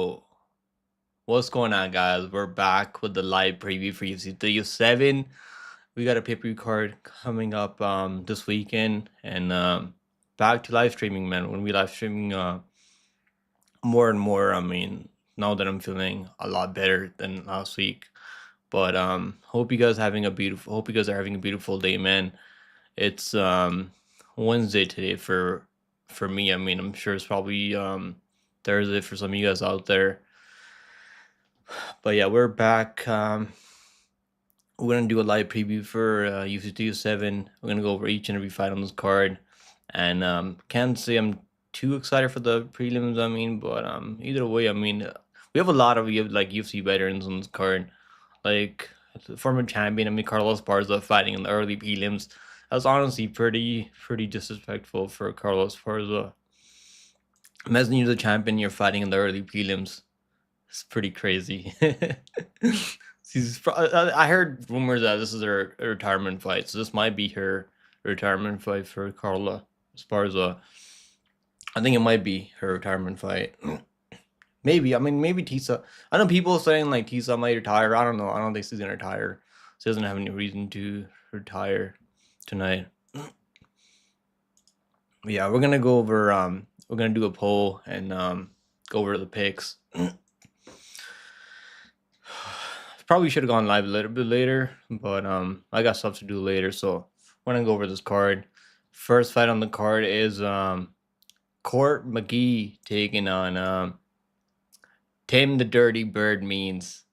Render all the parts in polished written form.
Oh, what's going on, guys? We're back with the live preview for UFC 307. We got a pay-per-view card coming up this weekend, and back to live streaming, man. When we live streaming more and more. I mean, now that I'm feeling a lot better than last week. But hope you guys are having a beautiful day, man. It's Wednesday today for me. I mean, I'm sure it's probably Thursday for some of you guys out there. But yeah, we're back. We're gonna do a live preview for UFC 207. We're gonna go over each and every fight on this card, and can't say I'm too excited for the prelims. I mean, but either way, I mean, we have a lot of like UFC veterans on this card, like the former champion. I mean, Carlos Parza fighting in the early prelims. That's honestly pretty disrespectful for Carlos Parza. Imagine you're the champion, you're fighting in the early prelims. It's pretty crazy. I heard rumors that this is her retirement fight, so this might be her retirement fight for Carla Esparza. I think it might be her retirement fight. Maybe. I mean, maybe Tisa. I know people saying like Tisa might retire. I don't know. I don't think she's gonna retire. She doesn't have any reason to retire tonight. But yeah, we're gonna go over. We're gonna do a poll and go over the picks. Probably should have gone live a little bit later, but I got stuff to do later, so we're gonna go over this card. First fight on the card is Court McGee taking on Tim the Dirty Bird Means.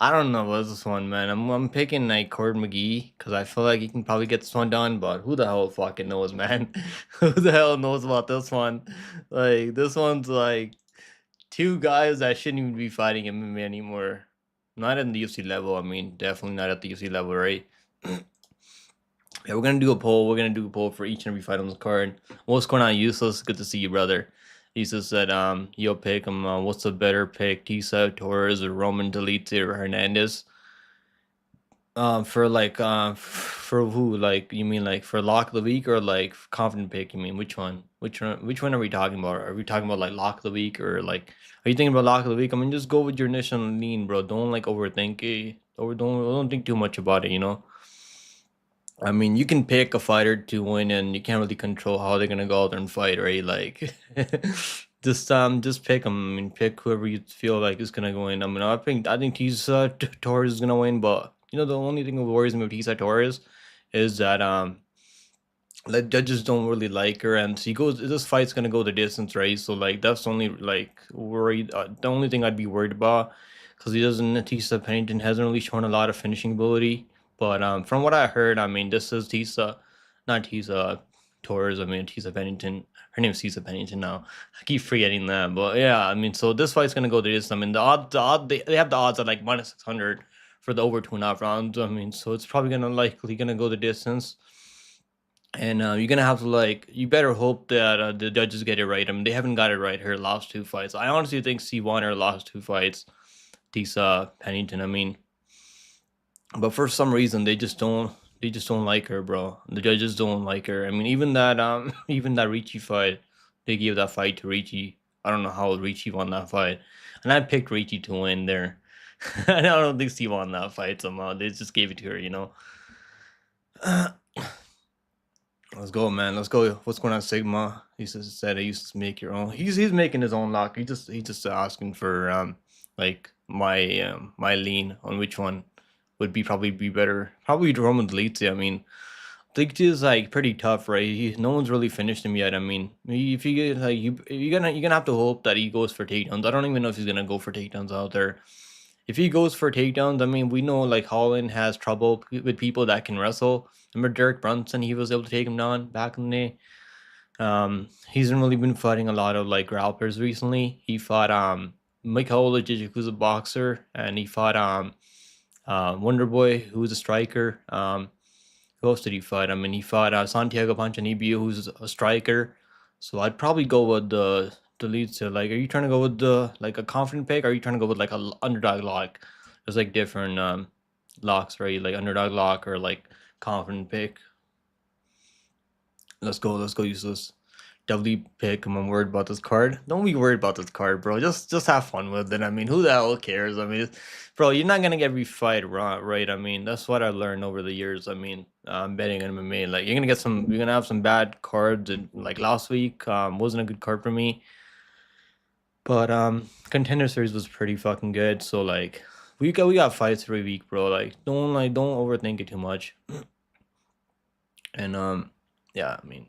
I don't know what's this one, man. I'm picking like Court McGee because I feel like he can probably get this one done, but who the hell fucking knows, man? Who the hell knows about this one? Like this one's like two guys that shouldn't even be fighting MMA anymore. Not at the UFC level. I mean, definitely not at the UFC level, right? Yeah, we're gonna do a poll. We're gonna do a poll for each and every fight on this card. What's going on, Useless? Good to see you, brother. Useless said, you'll pick him. What's the better pick, Tisa Torres or Roman Delete or Hernandez? For who? Like, you mean like for lock of the week or like confident pick? You mean which one? Which one are we talking about? Are we talking about like lock of the week or like? Are you thinking about lock of the week? I mean, just go with your initial lean, bro. Don't like overthink it. Or don't think too much about it. You know. I mean, you can pick a fighter to win, and you can't really control how they're gonna go out there and fight, right? Like, just pick them. I mean, pick whoever you feel like is gonna go in. I mean, I think Tisa Torres is gonna win, but you know the only thing that worries me with Tisa Torres is that the judges don't really like her, and she goes. This fight's gonna go the distance, right? So like that's the only like worried. The only thing I'd be worried about because he doesn't. Tisa Pennington hasn't really shown a lot of finishing ability. But from what I heard, I mean, this is Tisa, not Tisa Torres. I mean, Tisa Pennington. Her name's Tisa Pennington now. I keep forgetting that. But yeah, I mean, so this fight's gonna go the distance. I mean, they have the odds at like -600 for the over 2.5 rounds. I mean, so it's probably likely gonna go the distance. And you're gonna have to like you better hope that the judges get it right. I mean, they haven't got it right her last two fights. I honestly think she won her last two fights, Tisa Pennington. I mean, but for some reason they just don't like her, bro. The judges don't like her. I mean, even that even that Ricci fight, they gave that fight to Ricci. I don't know how Ricci won that fight, and I picked Ricci to win there. I don't think she won that fight somehow. They just gave it to her, you know. Let's go, man. Let's go. What's going on, Sigma? He said I used to make your own. He's making his own lock. He just asking for like my lean on which one would probably be better. Probably Roman Delizia. I mean, Delizia is like pretty tough, right? No one's really finished him yet. I mean, if you get like you're gonna have to hope that he goes for takedowns. I don't even know if he's gonna go for takedowns out there. If he goes for takedowns, I mean, we know like Holland has trouble with people that can wrestle. Remember Derek Brunson? He was able to take him down back in the day. He's really been fighting a lot of like grapplers recently. He fought Mikhail Lajic, who's a boxer, and he fought Wonder Boy, who's a striker. Who else did he fight? I mean, he fought Santiago Ponzinibbio, who's a striker. So I'd probably go with the lead. So like, are you trying to go with the like a confident pick? Or are you trying to go with like a underdog lock? There's like different locks, right? Like underdog lock or like confident pick. Let's go. Let's go. Useless. doubly pick him. I'm worried about this card. Don't be worried about this card, bro. Just have fun with it. I mean, who the hell cares? I mean, bro, you're not gonna get every fight right. I mean, that's what I learned over the years. I mean, betting on MMA, like you're gonna have some bad cards. And like last week, wasn't a good card for me. But Contender Series was pretty fucking good. So like we got fights every week, bro. Don't overthink it too much. And yeah, I mean,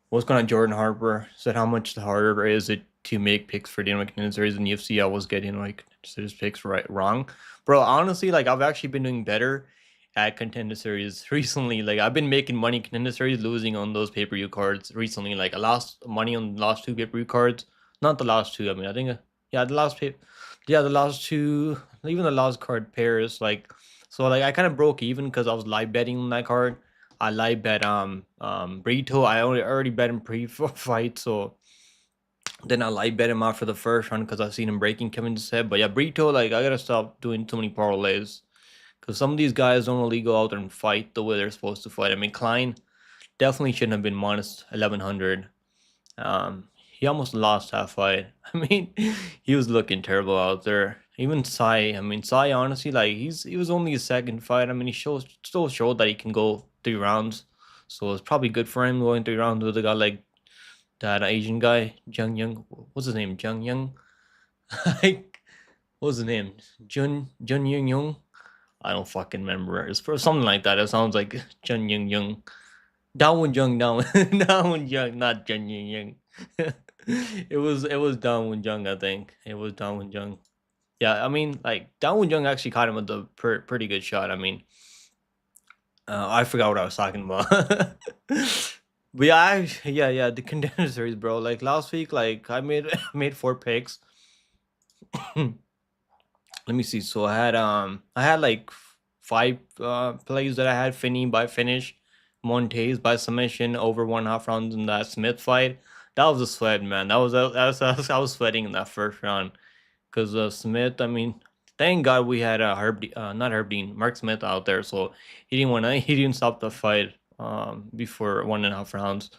what's going on? Jordan Harper said how much harder is it to make picks for Dana Contender Series in UFC? I was getting like his picks wrong, bro. Honestly, like I've actually been doing better at Contender Series recently. Like I've been making money Contender Series, losing on those pay-per-view cards recently. Like I lost money on the last two pay-per-view cards. Not the last two. I mean, I think yeah, the last two, even the last card pairs. Like so, like I kind of broke even because I was live betting on that card. I live bet Brito. I already bet him pre-fight, so then I live bet him after the first round because I've seen him breaking Kevin's head. But yeah, Brito, like I gotta stop doing too many parlays because some of these guys don't really go out there and fight the way they're supposed to fight. I mean, Klein definitely shouldn't have been minus 1100. He almost lost that fight. I mean, he was looking terrible out there. Even Sai, I mean, Sai honestly, like he was only his second fight. I mean, he still showed that he can go 3 rounds, so it's probably good for him going 3 rounds with a guy like that Asian guy, Jung Young. What's his name? Jung Young. Like, what's his name? Jun Young Young. I don't fucking remember. It's for something like that. It sounds like Jun Young Young. Dawn Jung, Dawn Dawn Jung, not Jun Young Young. It was Dawn Jung, I think. It was Dawn Jung. Yeah, I mean, like Dawn Jung actually caught him with a pretty good shot. I mean, I forgot what I was talking about. But yeah, yeah, the Contender Series, bro. Like last week, like I made made 4 picks. Let me see. So I had like 5 plays that I had Finney by finish, Montes by submission over 1.5 rounds in that Smith fight. That was a sweat, man. I was sweating in that first round because Smith. I mean, thank God we had not Herb Dean, Mark Smith out there, so he didn't stop the fight before 1.5 rounds.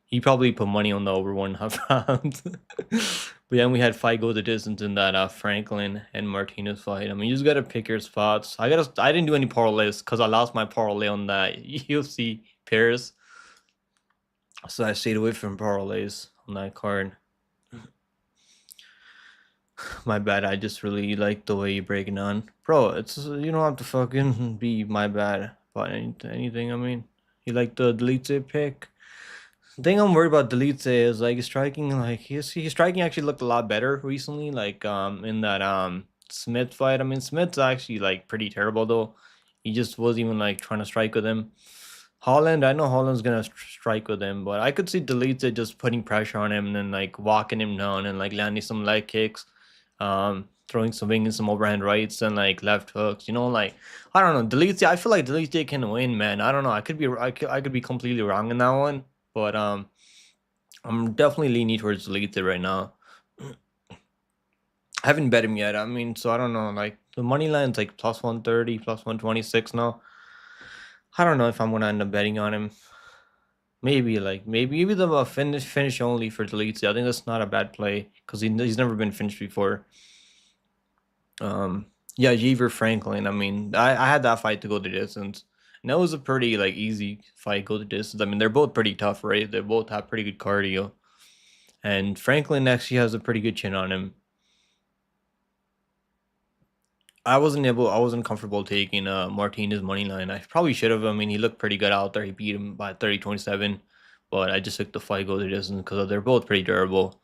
He probably put money on the over 1.5 rounds. But then we had fight go the distance in that Franklin and Martinez fight. I mean, you just gotta pick your spots. I didn't do any parlays because I lost my parlay on that UFC pairs, so I stayed away from parlays on that card. My bad. I just really like the way you break it down, bro. It's you don't have to fucking be my bad about anything. I mean, you like the delete it pick. The thing I'm worried about Delete is like his striking, like his striking actually looked a lot better recently, like in that Smith fight. I mean, Smith's actually like pretty terrible though. He just wasn't even like trying to strike with him. Holland, I know Holland's gonna strike with him, but I could see Delete just putting pressure on him and then like walking him down and like landing some leg kicks, throwing some overhand rights and like left hooks. You know, like I don't know. Delete, I feel like Delete can win, man. I don't know. I could be completely wrong in that one, but I'm definitely leaning towards Delete right now. I haven't bet him yet. I mean, so I don't know. Like the money line's like plus 130, plus 126 now. I don't know if I'm gonna end up betting on him. Maybe the finish only for Delete. I think that's not a bad play because he's never been finished before. Yeah, Jeever Franklin. I mean, I had that fight to go the distance. And that was a pretty like easy fight go the distance. I mean, they're both pretty tough, right? They both have pretty good cardio. And Franklin actually has a pretty good chin on him. I wasn't comfortable taking Martinez money line. I probably should have. I mean, he looked pretty good out there. He beat him by 30-27, but I just took the fight go the distance because they're both pretty durable.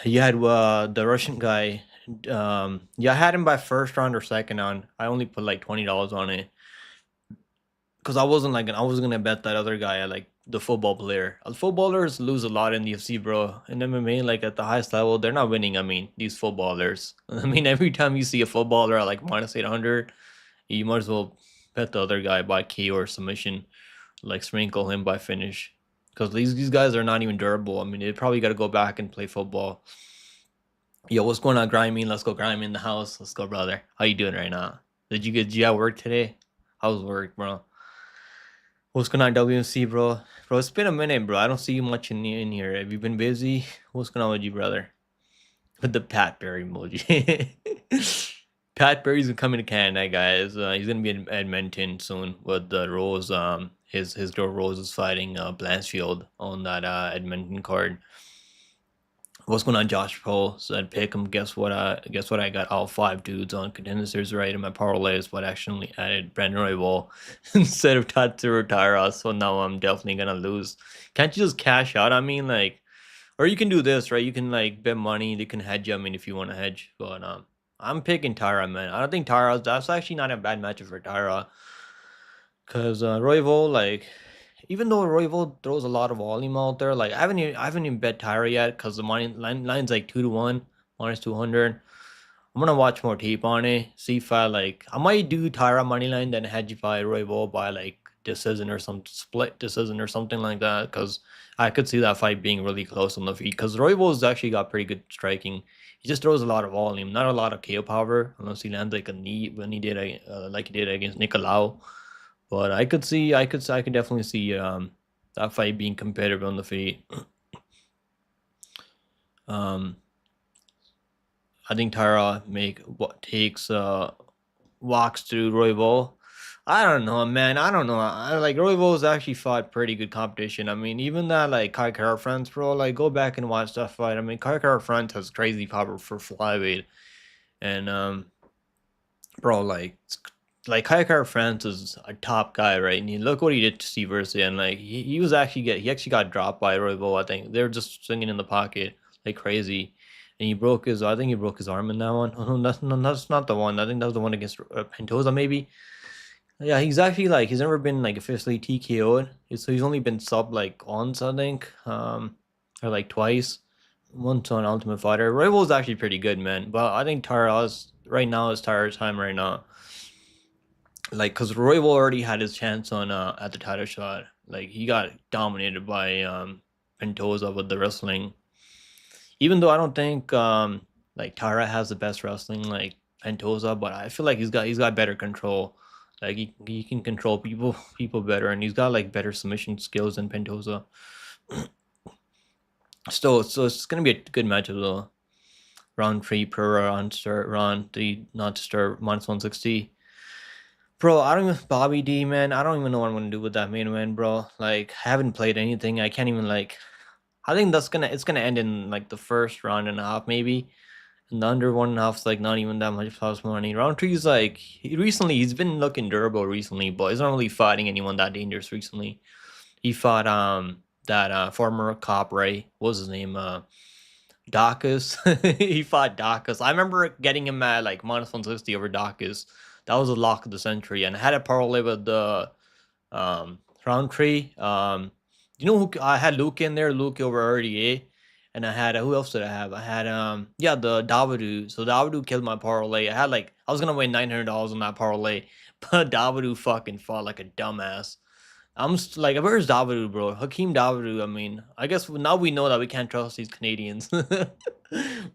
You had the Russian guy. Yeah, I had him by first round or second round. I only put like $20 on it because I wasn't gonna bet that other guy. I like the football player. Footballers lose a lot in the UFC, bro. In MMA, like at the highest level, they're not winning. I mean, these footballers. I mean, every time you see a footballer at like minus 800, you might as well bet the other guy by KO or submission, like sprinkle him by finish. Because these guys are not even durable. I mean, they probably got to go back and play football. Yo, what's going on, Grimy? Let's go, Grimy in the house. Let's go, brother. How you doing right now? Did you have work today? How's work, bro? What's going on, WMC, bro? Bro, it's been a minute, bro. I don't see you much in here. Have you been busy? What's going on with you, brother? With the Pat Perry emoji. Pat Perry's coming to Canada, guys. He's gonna be in Edmonton soon with the Rose. His girl Rose is fighting Blanchfield on that Edmonton card. What's going on, Josh Cole? So I'd pick him. Guess what? I got all 5 dudes on contenders right in my parlays, but actually added Brandon Royval instead of Tatsuro Taira. So now I'm definitely gonna lose. Can't you just cash out? I mean, like, or you can do this, right? You can like bet money. You can hedge. I mean, if you want to hedge, but I'm picking Tyra, man. I don't think that's actually not a bad matchup for Tyra, cause Royval, like, even though Royval throws a lot of volume out there, like I haven't even bet Tyra yet, cause the line's like 2-1 -200. I'm gonna watch more tape on it, see if I might do Tyra money line, then hedge by Royval by like decision or some split decision or something like that, cause I could see that fight being really close on the feet, cause Royval's actually got pretty good striking. He just throws a lot of volume, not a lot of KO power, unless he lands like a knee when he did like he did against Nicolau. But I could definitely see that fight being competitive on the feet. Um, I think Tara takes walks through Royval. I don't know, man. I don't know. I like Royval's actually fought pretty good competition. I mean, even that like Kai Kara France, bro. Like, go back and watch that fight. I mean, Kai Kara France has crazy power for flyweight, and bro, like Kai Kara France is a top guy, right? And you look what he did to Steve Versi, and like he actually got dropped by Royval. I think they were just swinging in the pocket like crazy, and I think he broke his arm in that one. Oh, no, that's not the one. I think that was the one against Pentosa, maybe. Yeah, he's actually like he's never been like officially TKO'd. So he's only been sub like once, I think, or like twice. Once on Ultimate Fighter. Royval's actually pretty good, man. But I think Tara's right now is Tara's time right now. Like, cause Royval already had his chance on at the title shot. Like, he got dominated by Pentosa with the wrestling. Even though I don't think like Tara has the best wrestling like Pentosa, but I feel like he's got better control. Like, he can control people better, and he's got like better submission skills than Pentosa. Still, so it's gonna be a good matchup though. Round 3 per round 3 not to start -160. Bro, I don't even Bobby D, man. I don't even know what I'm gonna do with that main event, bro. Like, I haven't played anything. I can't even like. I think it's gonna end in like the first round and a half, maybe. And the under 1.5 is like not even that much plus money. Round 3 is like he's been looking durable recently, but he's not really fighting anyone that dangerous recently. He fought that former cop, right? What was his name? Dacus. He fought Dacus. I remember getting him at like -160 over Dacus. That was a lock of the century, and I had a parlay with the round 3. You know who I had? Luke in there, Luke over RDA, and I had who else did I have? I had yeah, the Davadu. So Davadu killed my parlay. I was gonna win $900 on that parlay, but Davadu fucking fought like a dumbass. Like, where's Davidu, bro? Hakeem Davidu. I mean, I guess now we know that we can't trust these Canadians.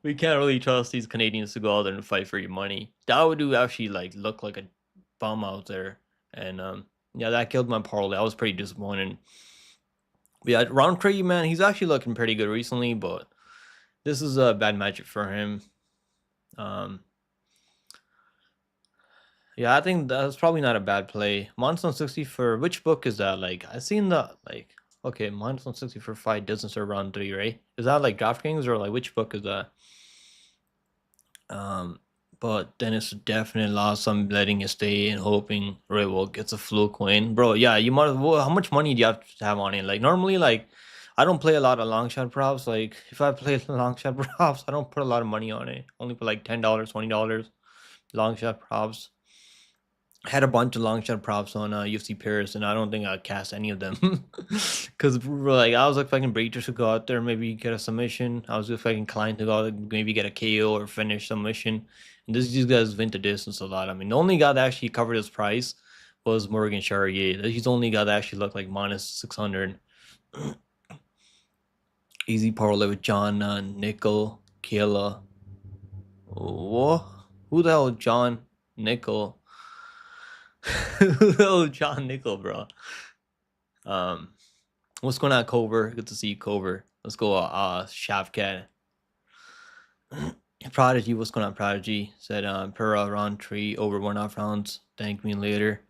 We can't really trust these Canadians to go out there and fight for your money. Davidu actually like looked like a bum out there, and yeah, that killed my parlay. I was pretty disappointed. But yeah, round 3, man, he's actually looking pretty good recently, but this is a bad matchup for him. Um, Yeah, I think that's probably not a bad play. -160 for which book is that? Like, I seen the like okay, -160 for fight doesn't serve round 3, right? Is that like DraftKings or like which book is that? But then it's a definite loss. I'm letting it stay and hoping Royval gets a fluke win. Bro, yeah, you might well, how much money do you have to have on it? Like, normally, like, I don't play a lot of long shot props. Like, if I play long shot props, I don't put a lot of money on it. Only put like $10, $20 long shot props. Had a bunch of long shot props on UFC Paris, and I don't think I'd cast any of them. Because like, I was expecting Breachers to go out there, maybe get a submission. I was expecting Klein to go out, maybe get a KO or finish submission. And these guys went the distance a lot. I mean, the only guy that actually covered his price was Morgan Charrier. He's the only guy that actually looked like -600. Easy parlay with John Nickel, Kayla. What? Who the hell, John Nickel? Who the hell is John Nickel, bro? Um, what's going on, Cover? Good to see you, Cover. Let's go, Shavkat. Prodigy, what's going on, Prodigy? Said, per round 3 over 1.5 rounds. Thank me later.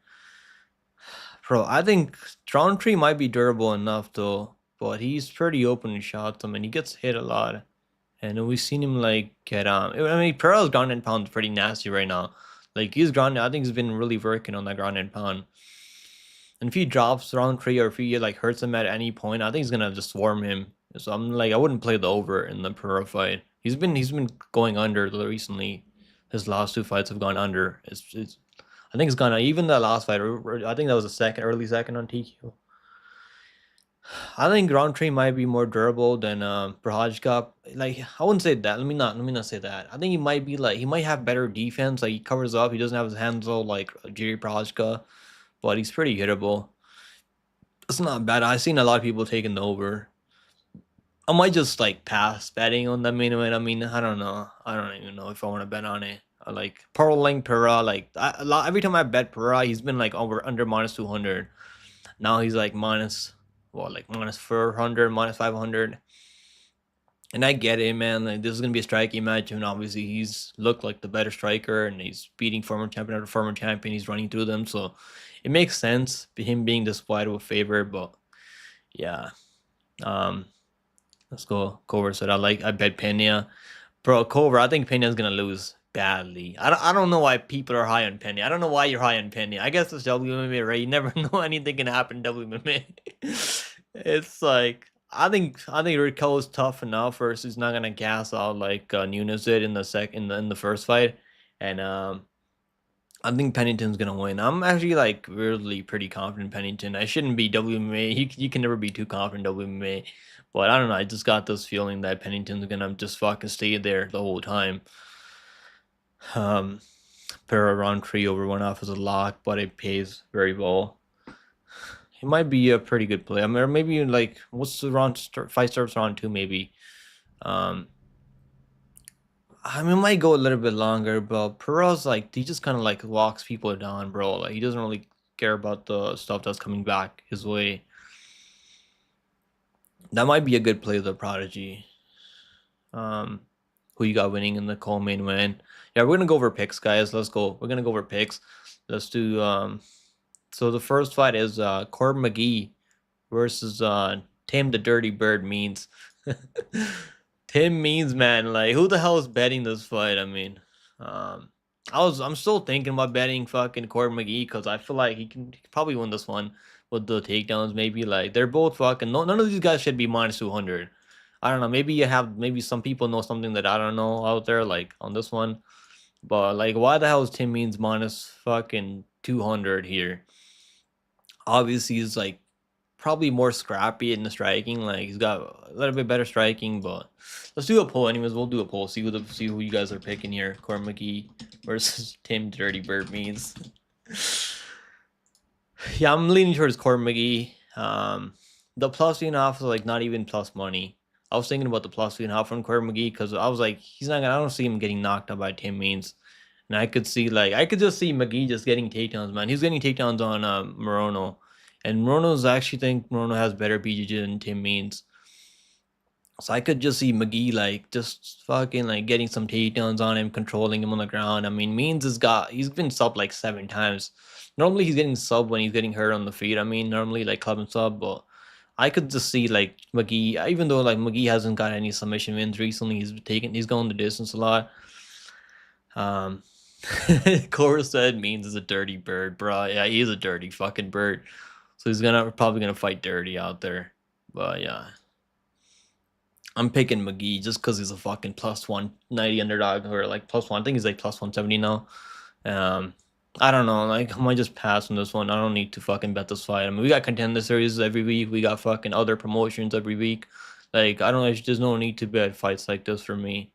Bro, I think round 3 might be durable enough though, but he's pretty open in shots. I mean, he gets hit a lot. And we've seen him like get I mean, Pearl's ground and pound is pretty nasty right now. Like he's ground. I think he's been really working on that ground and pound. And if he drops round 3 or if he like hurts him at any point, I think he's gonna just swarm him. So I'm like, I wouldn't play the over in the Pearl fight. He's been going under recently. His last 2 fights have gone under. It's I think it's gone even the last fight. I think that was a second, early second on TQ. I think round 3 might be more durable than Prohajka. Like I wouldn't say that. Let me not say that. I think he might be like he might have better defense. Like he covers up. He doesn't have his hands all like Jiri Prohajka, but he's pretty hittable. It's not bad. I've seen a lot of people taking the over. I might just like pass betting on the main event. I mean, I don't know. I don't even know if I want to bet on it. I like Pearl Pera. Like every time I bet Pera, he's been like over under minus 200. Now he's like minus, well, like minus 400, minus 500. And I get it, man. Like this is gonna be a striking match, and obviously he's looked like the better striker, and he's beating former champion after former champion. He's running through them, so it makes sense him being this wide of a favorite. But yeah, um, let's go Cover. Said I bet Pena, bro. Cover. I think Pena's gonna lose badly. I don't know why people are high on Pena. I don't know why you're high on Pena. I guess it's WMA, right? You never know anything can happen in WMA. It's like I think Rico's tough enough versus not gonna gas out like Nunes did in the in the first fight, and I think Pennington's gonna win. I'm actually like weirdly pretty confident in Pennington. I shouldn't be WMA. You can never be too confident in WMA, but I don't know. I just got this feeling that Pennington's gonna just fucking stay there the whole time. Um, Para round 3 over 1.5 is a lock, but it pays very well. It might be a pretty good play. I mean, or maybe like what's the fight starts round 2 maybe. Um, I mean, it might go a little bit longer, but Pearl's like he just kind of like walks people down, bro. Like he doesn't really care about the stuff that's coming back his way. That might be a good play, the Prodigy. Um, who you got winning in the co-main win? Yeah, we're gonna go over picks, guys. Let's go. We're gonna go over picks. Let's do So the first fight is Corb McGee versus Tim the Dirty Bird Means. Tim Means, man, like who the hell is betting this fight? I mean, um, I'm still thinking about betting fucking Corb McGee because I feel like he could probably win this one with the takedowns. Maybe like they're both fucking. No, none of these guys should be minus 200. I don't know. Maybe some people know something that I don't know out there like on this one. But like, why the hell is Tim Means minus fucking 200 here? Obviously, he's like probably more scrappy in the striking. Like he's got a little bit better striking, but let's do a poll. Anyways, we'll do a poll. See who you guys are picking here. Corb McGee versus Tim Dirty Bird Means. Yeah, I'm leaning towards Corb McGee. The plus 3.5 is like not even plus money. I was thinking about the plus 3.5 from Corb McGee because I was like, he's not gonna. I don't see him getting knocked out by Tim Means. And I could just see McGee just getting takedowns, man. He's getting takedowns on Morono. And Morono has better BJJ than Tim Means. So I could just see McGee like just fucking like getting some takedowns on him, controlling him on the ground. I mean, he's been subbed like 7 times. Normally he's getting subbed when he's getting hurt on the feet. I mean, normally like club and sub, but I could just see like McGee, even though like McGee hasn't got any submission wins recently, he's going the distance a lot. Um Cora said Means is a dirty bird, bro. Yeah, he is a dirty fucking bird. So he's probably gonna fight dirty out there. But yeah. I'm picking McGee just because he's a fucking plus 190 underdog or like plus one. I think he's like plus 170 now. I don't know. Like I might just pass on this one. I don't need to fucking bet this fight. I mean, we got contender series every week. We got fucking other promotions every week. Like I don't know. There's no need to bet fights like this for me.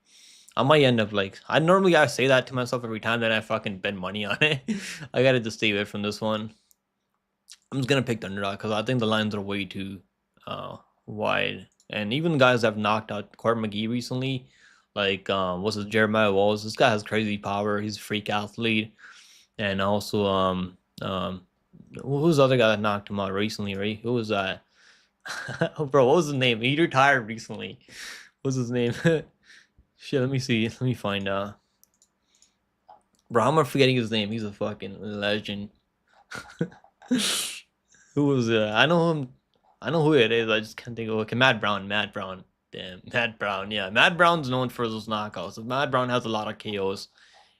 I might end up like I say that to myself every time, then I fucking bet money on it. I gotta just stay away from this one. I'm just gonna pick the underdog because I think the lines are way too wide. And even guys that have knocked out Corb McGee recently, like what's it, Jeremiah Walls. This guy has crazy power. He's a freak athlete, and also Who's the other guy that knocked him out recently, right? Who was that? Bro, what was his name? He retired recently. What's his name? Shit, let me see. Let me find Bro, I'm forgetting his name. He's a fucking legend. Who was I know him. I know who it is. I just can't think of. Okay, Matt Brown. Matt Brown. Damn, Matt Brown. Yeah, Matt Brown's known for those knockouts. Matt Brown has a lot of KOs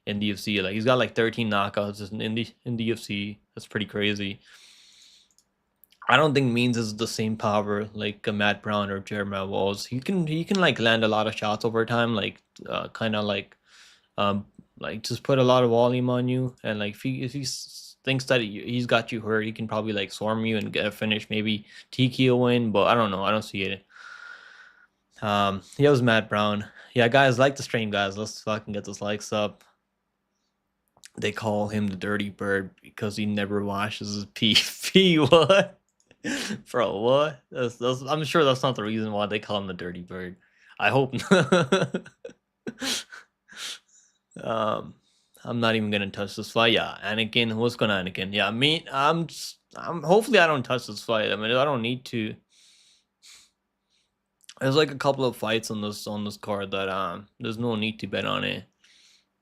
in the UFC. Like he's got like 13 knockouts in the UFC. That's pretty crazy. I don't think Means is the same power like Matt Brown or Jeremiah Walls. He can like land a lot of shots over time, kind of um like just put a lot of volume on you, and like if he thinks that he's got you hurt, he can probably like swarm you and get a finish, maybe TKO win. But I don't know. I don't see it. Yeah, it was Matt Brown. Yeah, guys, like the stream, guys. Let's fucking get those likes up. They call him the Dirty Bird because he never washes his pee. What? Bro, what? I'm sure that's not the reason why they call him the Dirty Bird. I hope not. um, I'm not even gonna touch this fight. Yeah, Anakin. What's going on, Anakin? Yeah, I'm. Hopefully, I don't touch this fight. I mean, I don't need to. There's like a couple of fights on this card that there's no need to bet on it.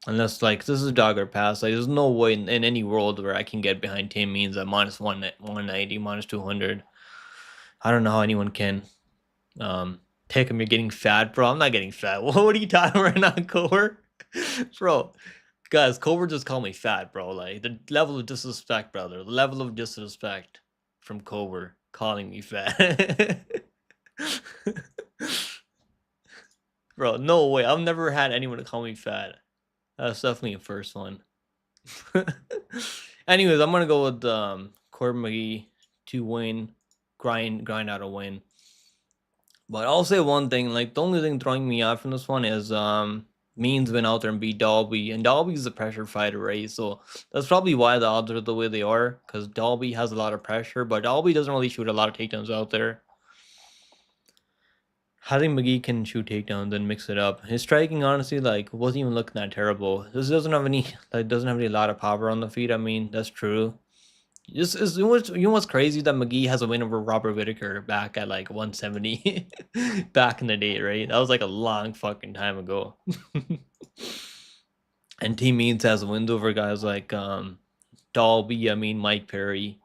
Unless like this is dog or pass. Like there's no way in any world where I can get behind Tim Means at minus 190, minus 200. I don't know how anyone can. Pick him. You're getting fat, bro. I'm not getting fat. What are you talking right now, Cobra? Bro, guys, Cobra just called me fat, bro. Like the level of disrespect, brother. The level of disrespect from Cobra calling me fat. Bro, no way. I've never had anyone call me fat. That's definitely a first one. Anyways, I'm gonna go with Corbin McGee to win, grind out a win. But I'll say one thing, like the only thing throwing me out from this one is Means went out there and beat Dalby, and Dalby's a pressure fighter, right? So that's probably why the odds are the way they are, because Dalby has a lot of pressure, but Dalby doesn't really shoot a lot of takedowns out there. I think McGee can shoot takedowns and mix it up. His striking, honestly, like wasn't even looking that terrible. This doesn't have any lot of power on the feet. I mean, that's true. You know what's crazy that McGee has a win over Robert Whitaker back at like 170 back in the day, right? That was like a long fucking time ago. And Team Means has wins over guys like Dalby, Mike Perry.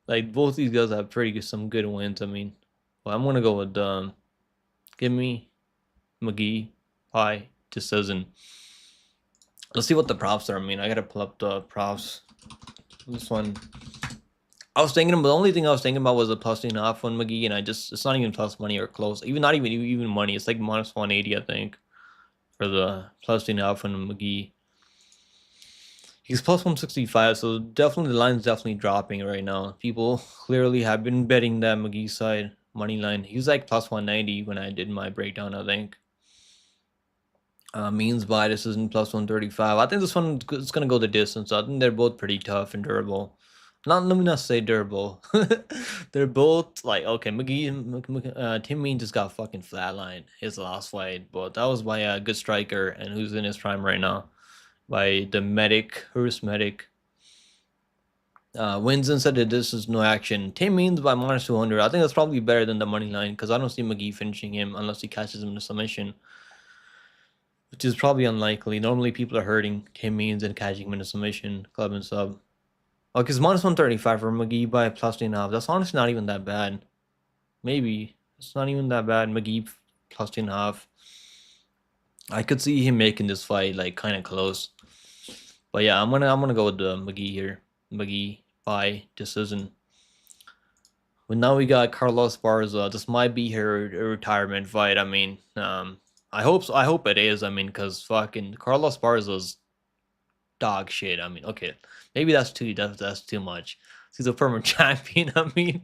Like both these guys have some good wins. I mean, well, I'm gonna go with give me McGee pie decision. Let's see what the props are. I mean, I gotta pull up the props. This one, I was thinking, but the only thing I was thinking about was the plus 2.5 on McGee, and it's not even plus money or close. Not even money. It's like minus 180, I think, for the plus 2.5 on McGee. He's plus 165, so definitely the line's definitely dropping right now. People clearly have been betting that McGee side money line. He was like plus 190 when I did my breakdown, I think. Means by this isn't plus 135. I think this one is gonna go the distance. I think they're both pretty tough and durable. Let me not say durable. They're both like okay. Tim Means just got fucking flatlined his last fight, but that was by a good striker and who's in his prime right now, by the medic, Hearst medic. Wins and said that this is no action. Tim Means by minus 200. I think that's probably better than the money line because I don't see McGee finishing him unless he catches him in a submission, which is probably unlikely. Normally, people are hurting Tim Means and catching him in a submission, club and sub. Oh, because minus 135 for McGee by plus 2.5. That's honestly not even that bad. Maybe. It's not even that bad. McGee plus 2.5. I could see him making this fight like kind of close. But yeah, I'm gonna go with the McGee here. McGee by decision. But now we got Carlos Barza. This might be her retirement fight. I mean, I hope so. I hope it is. I mean, because fucking Carlos Barza's dog shit. I mean, okay, maybe that's too much. He's a former champion. I mean,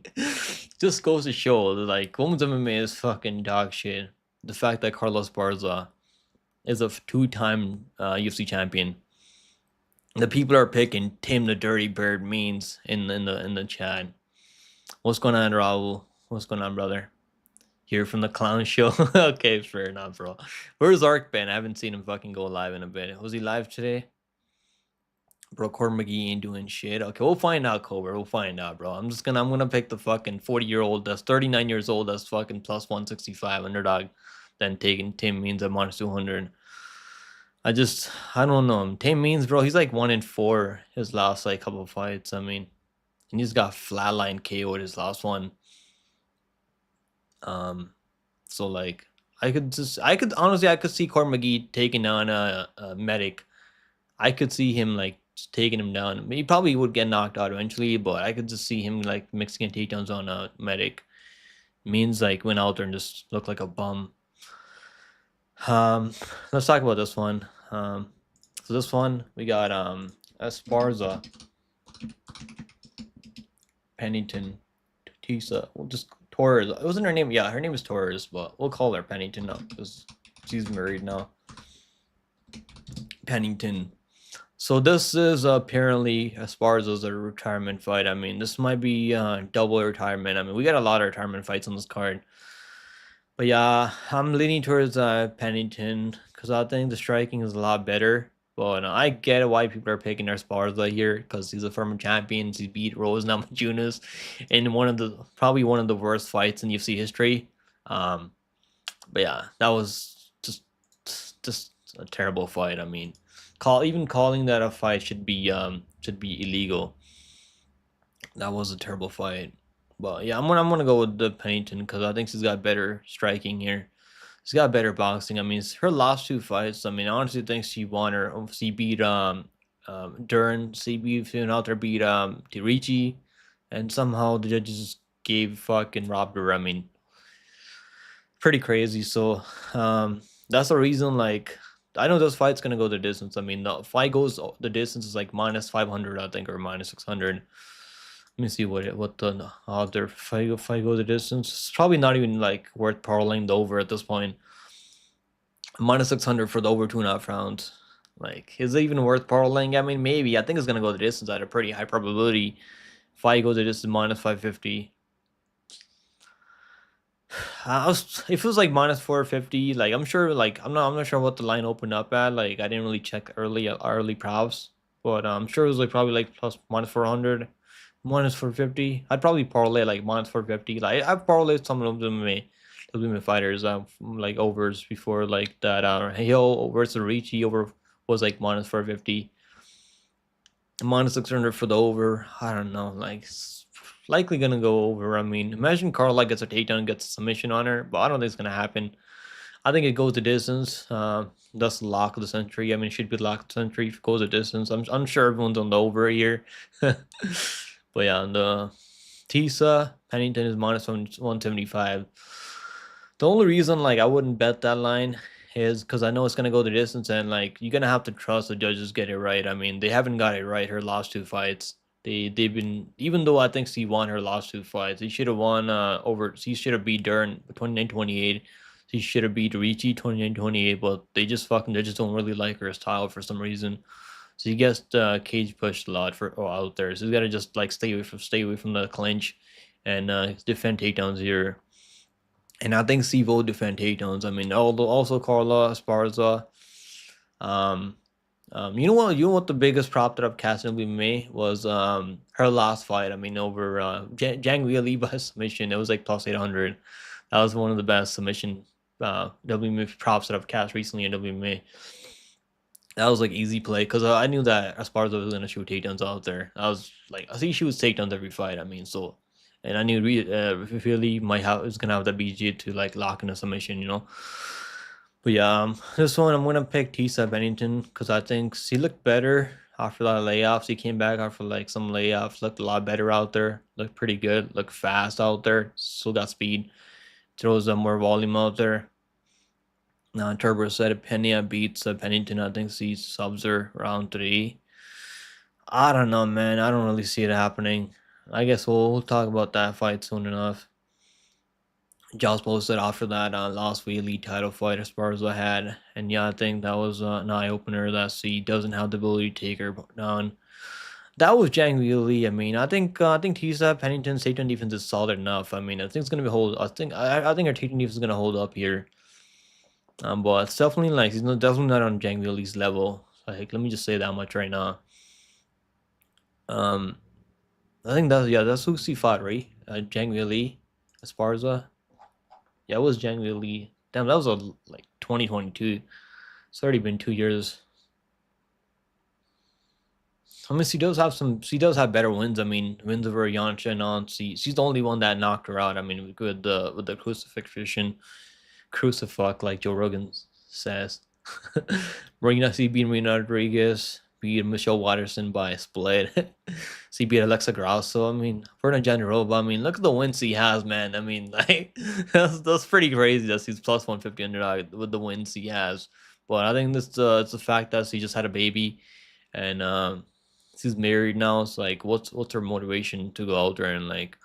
just goes to show like women's MMA is fucking dog shit. The fact that Carlos Barza is a 2-time UFC champion. The people are picking Tim the Dirty Bird Means in the chat. What's going on, Raul? What's going on, brother? Here from the clown show. Okay, fair enough, bro. Where's Ark been? I haven't seen him fucking go live in a bit. Was he live today? Bro, Corey McGee ain't doing shit. Okay, we'll find out, Cobra. We'll find out, bro. I'm gonna pick the fucking 40-year-old that's 39 years old that's fucking plus 165 underdog, then taking Tim Means at minus 200. I don't know. Tim Means, bro, he's like 1-4 his last like couple of fights. I mean, and he's got flatline KO'd his last one. So like I could honestly I could see Corey McGee taking on a medic. I could see him like just taking him down. He probably would get knocked out eventually, but I could just see him like mixing in takedowns on a medic. Means like went out there and just looked like a bum. Let's talk about this one. So this one we got Esparza, Pennington, Tisa. We'll just Torres. It wasn't her name. Yeah, her name is Torres, but we'll call her Pennington now because she's married now. Pennington. So this is apparently Esparza's a retirement fight. I mean, this might be double retirement. I mean, we got a lot of retirement fights on this card. But yeah, I'm leaning towards Pennington because I think the striking is a lot better. But I get why people are picking Esparza here because he's a former champion. He beat Rose Namajunas in probably one of the worst fights in UFC history. But yeah, that was just a terrible fight. I mean, even calling that a fight should be illegal. That was a terrible fight. But yeah, I'm gonna go with the Pennington because I think she's got better striking here. She's got better boxing. I mean, her last two fights. I mean, I honestly think she won her. She beat Dern. She beat out there beat Dirichi, and somehow the judges gave fucking robbed her. I mean, pretty crazy. So that's the reason. Like, I know this fight's gonna go the distance. I mean, the fight goes the distance is like minus 500, I think, or minus 600. Let me see what the other fight go the distance. It's probably not even like worth parlaying the over at this point. Minus 600 for the over 2.5 rounds. Like, is it even worth parlaying? I mean, maybe. I think it's gonna go the distance at a pretty high probability. Fight goes the distance minus 550. If it was like minus 450, like I'm sure, like I'm not sure what the line opened up at. Like I didn't really check early props, but I'm sure it was like probably like plus minus 400, minus 450. I'd probably parlay like minus 450. Like I've parlayed some of them my fighters like overs before, like that Hill versus Ricci over was like minus 450, minus 600 for the over. I don't know, like likely gonna go over. I mean, imagine Carla gets a takedown, gets a submission on her, but I don't think it's gonna happen. I think it goes the distance. That's the lock of the century. I mean, it should be lock of the century if it goes the distance. I'm sure everyone's on the over here. But yeah, on the Tisa, Pennington is minus 175. The only reason like I wouldn't bet that line is because I know it's gonna go the distance, and like you're gonna have to trust the judges get it right. I mean, they haven't got it right her last two fights. They've been, even though I think she won her last two fights, he should have won over. She should have beat Dern 29-28. She should have beat Ricci 29-28, but they just don't really like her style for some reason. So he gets cage pushed a lot out there. So he's got to just like stay away from the clinch and defend takedowns here. And I think Steve will defend takedowns. I mean, also Carla Esparza. You know what the biggest prop that I've cast in MMA was her last fight. I mean, over Zhang Weili by submission. It was like plus 800. That was one of the best submission WMA props that I've cast recently in WMA. That was like easy play because I knew that Esparza was gonna shoot takedowns out there. I was like, I see she shoots takedowns every fight. I mean, so, and I knew really is gonna have the BG to like lock in a submission, you know. But yeah, this one I'm gonna pick Tisa Pennington because I think she looked better after the layoffs. She came back after like some layoffs, looked a lot better out there, looked pretty good, looked fast out there, still got speed, throws some more volume out there. Now Turbo said Pena beats Pennington. I think she subs her round 3. I don't know, man. I don't really see it happening. I guess we'll talk about that fight soon enough. Josh posted after that last week elite title fight Esparza had, and yeah, I think that was an eye opener that she doesn't have the ability to take her down. That was Zhang Weili. I mean, I think Tisa Pennington's takedown defense is solid enough. I mean, I think it's gonna be hold. I think her takedown defense is gonna hold up here. But it's definitely like he's definitely not on Zhang Weili's level. Like, let me just say that much right now. Um, I think that's who he fought, right? Jang Lee, Esparza. Yeah, it was Jang Lee. Damn, that was like 2022. It's already been 2 years. I mean, she does have some. She does have better wins. I mean, wins over Yansha and on. She's the only one that knocked her out. I mean, with the crucifixion, crucifix like Joe Rogan says. Marina, she beat Marina Rodriguez, beat Michelle Watterson by a split. She beat Alexa Grasso. I mean, Fernanda Jandiroba. I mean, look at the wins he has, man. I mean, like that's pretty crazy that he's plus 150 underdog with the wins he has. But I think this it's the fact that she just had a baby, and she's married now. It's like, what's her motivation to go out there and like,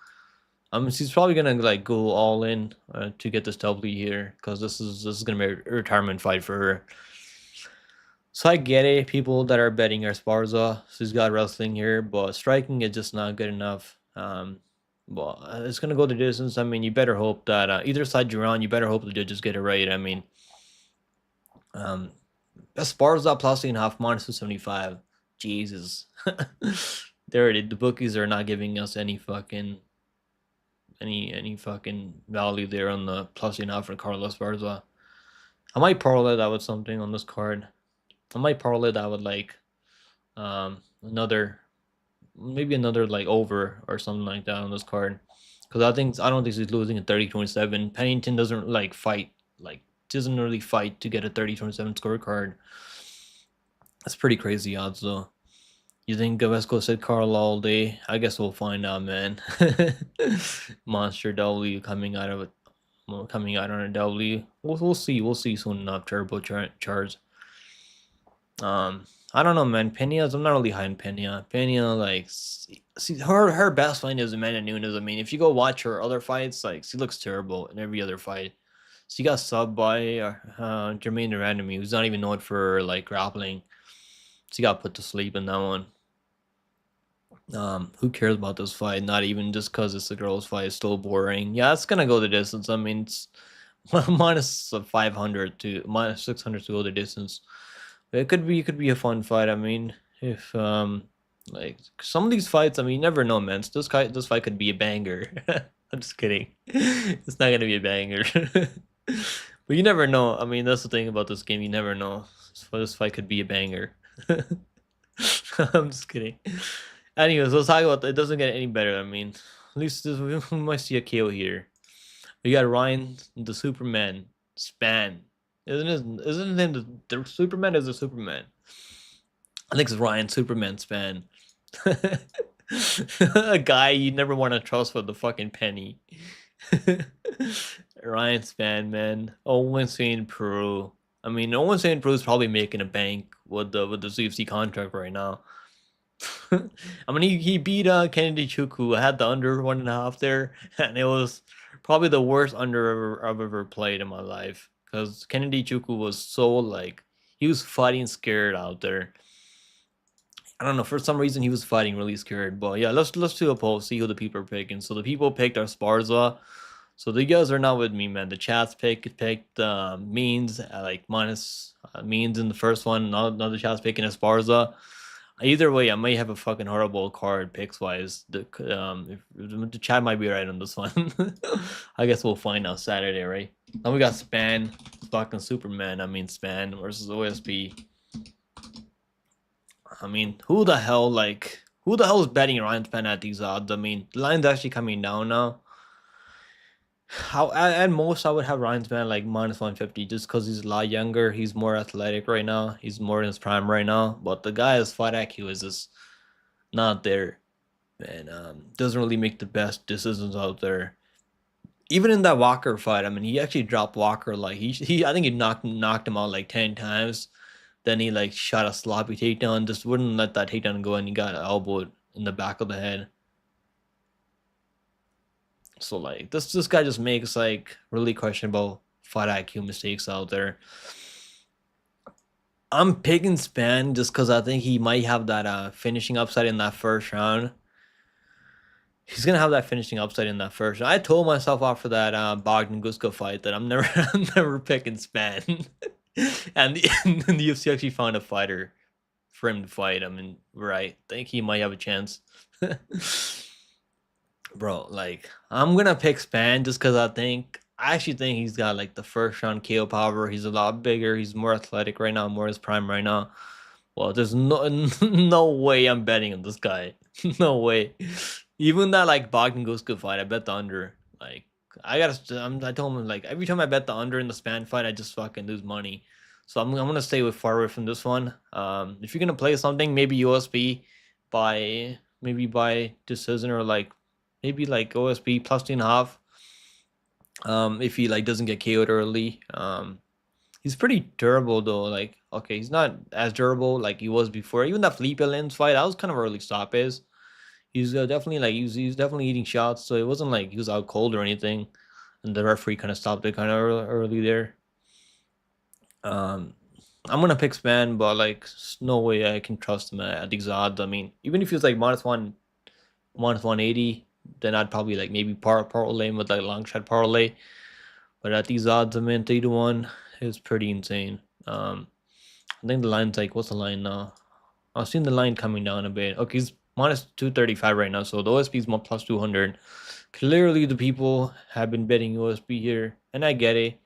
she's probably gonna like go all in to get this W here because this is gonna be a retirement fight for her. So I get it, people that are betting Esparza. She's got wrestling here, but striking is just not good enough. Well, it's gonna go the distance. I mean, you better hope that either side you're on, you better hope the judges get it right. I mean, um, Esparza plus 3.5 minus 275. Jesus, there it is. The bookies are not giving us any fucking fucking value there on the plus 3.5 for Carlos Esparza. I might parlay that with something on this card. I might parlay that with like another, maybe another like over or something like that on this card, because I don't think he's losing at 30-27. Pennington doesn't like fight, like doesn't really fight to get a 30-27 scorecard. That's pretty crazy odds though. You think Gavesco said Carl all day? I guess we'll find out, man. Monster W coming out of it, coming out on a W. We'll see. We'll see soon enough. Turbo charge. I don't know, man. Pena, I'm not really high in Pena. Pena, like, see, her best fight is Amanda Nunes. I mean, if you go watch her other fights, like, she looks terrible in every other fight. She got subbed by Jermaine Durandamy, who's not even known for like grappling. She got put to sleep in that one. Who cares about this fight? Not even just because it's a girl's fight. It's still boring. Yeah, it's gonna go the distance. I mean, it's minus 500 to minus 600 to go the distance. It could be a fun fight. I mean, if like some of these fights, I mean, you never know, man. So this fight could be a banger. I'm just kidding. It's not gonna be a banger. But you never know. I mean, that's the thing about this game. You never know. This fight could be a banger. I'm just kidding. Anyways, let's talk about that. It doesn't get any better. I mean, at least we might see a KO here. We got Ryan the Superman Spann. Isn't his name the Superman? Is the Superman? I think it's Ryan Superman Spann. A guy you never want to trust with the fucking penny. Ryan Spann, man. Owen St. Peru. I mean, Owen St. Peru is probably making a bank with the ZFC contract right now. I mean, he beat Kennedy Chuku. I had the under 1.5 there, and it was probably the worst under I've ever played in my life. Because Kennedy Chuku was so like, he was fighting scared out there. I don't know, for some reason he was fighting really scared. But yeah, let's do a poll, see who the people are picking. So the people picked Esparza. So the guys are not with me, man. The chat's picked Means like minus Means in the first one. Now the chat's picking Esparza. Either way, I may have a fucking horrible card picks wise. The chat might be right on this one. I guess we'll find out Saturday, right? Now we got Spann, fucking Superman. I mean Spann versus OSP. I mean, who the hell is betting Ryan Spann at these odds? I mean, the line's actually coming down now. How at most I would have Ryan Spann like minus 150 just because he's a lot younger. He's more athletic right now. He's more in his prime right now. But the guy's fight IQ is just not there, and doesn't really make the best decisions out there. Even in that Walker fight, I mean, he actually dropped Walker like he I think he knocked him out like 10 times. Then he like shot a sloppy takedown, just wouldn't let that takedown go, and he got elbowed in the back of the head. So like this guy just makes like really questionable fight IQ mistakes out there. I'm picking Spann just because I think he might have that finishing upside in that first round. He's gonna have that finishing upside in that first round. I told myself after that Bogdan Guska fight that I'm never picking Spann. And the UFC actually found a fighter for him to fight him, and right, think he might have a chance. Bro, like I'm gonna pick Span just because I actually think he's got like the first round KO power. He's a lot bigger. He's more athletic right now, more his prime right now. Well, there's no no way I'm betting on this guy. No way. Even that like Bogdan Guska fight, I bet the under. Like I told him like every time I bet the under in the Span fight, I just fucking lose money. So I'm gonna stay with far away from this one. If you're gonna play something, maybe USP by maybe by decision or like maybe like OSP plus 2.5. If he like doesn't get KO'd early. He's pretty durable though. Like, okay, he's not as durable like he was before. Even that Felipe Lins fight, that was kind of early stoppages. He's definitely like he's definitely eating shots, so it wasn't like he was out cold or anything. And the referee kind of stopped it kind of early there. I'm gonna pick Span, but like there's no way I can trust him at these odds. I mean, even if he was like -180, then I'd probably like maybe parlay him with like long shot parlay. But at these odds, I mean 3-1 is pretty insane. I think the line's like, what's the line now? I've seen the line coming down a bit. Okay, he's -235 right now, so the OSP is more plus 200. Clearly, the people have been betting OSP here, and I get it.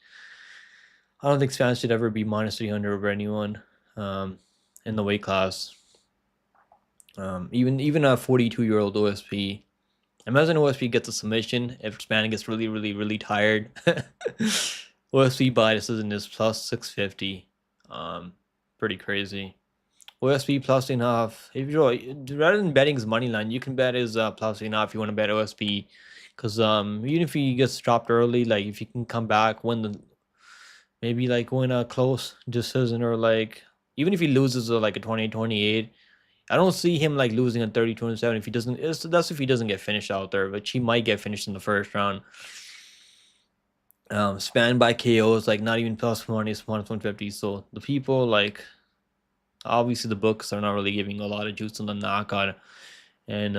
I don't think Span should ever be -300 over anyone in the weight class. Even a 42-year-old OSP. Imagine OSP gets a submission if Span gets really, really, really tired. OSP by decision is plus 650. Pretty crazy. OSP plus enough. If you rather than betting his money line, you can bet his plus enough if you want to bet OSP. Because even if he gets dropped early, like if he can come back, maybe like win a close decision, or like even if he loses like a 20-28, I don't see him like losing a 30-27 if he doesn't. That's if he doesn't get finished out there, but he might get finished in the first round. Span by KO is like not even plus money, it's -150. So the people like obviously the books are not really giving a lot of juice on the knockout. And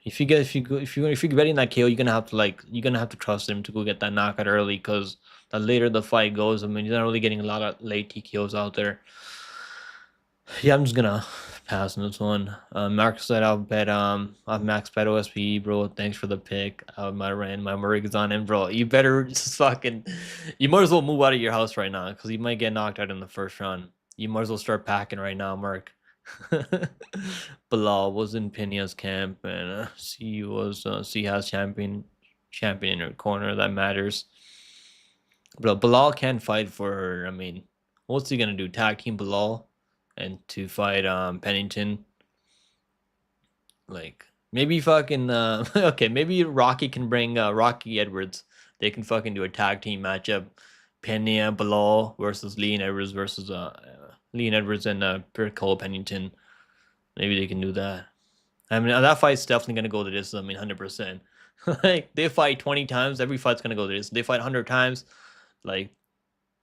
if you're betting that KO, you're gonna have to trust him to go get that knockout early, because the later the fight goes, I mean, you're not really getting a lot of late TKOs out there. Yeah, I'm just gonna pass on this one. Mark said I've max bet OSP, bro. Thanks for the pick. My rig is on him, bro. You better just fucking, you might as well move out of your house right now, because you might get knocked out in the first round. You might as well start packing right now, Mark. Bilal was in Pena's camp, and C has champion in her corner. That matters. But Bilal can't fight for. I mean, what's he gonna do? Tag team Bilal and to fight Pennington? Like maybe fucking okay, maybe Rocky can bring Rocky Edwards. They can fucking do a tag team matchup. Pena Bilal versus Leon Edwards versus Leon Edwards and Cole Pennington. Maybe they can do that. I mean, that fight's definitely gonna go to this. I mean, 100%. Like they fight 20 times, every fight's gonna go to this. They fight 100 times, like,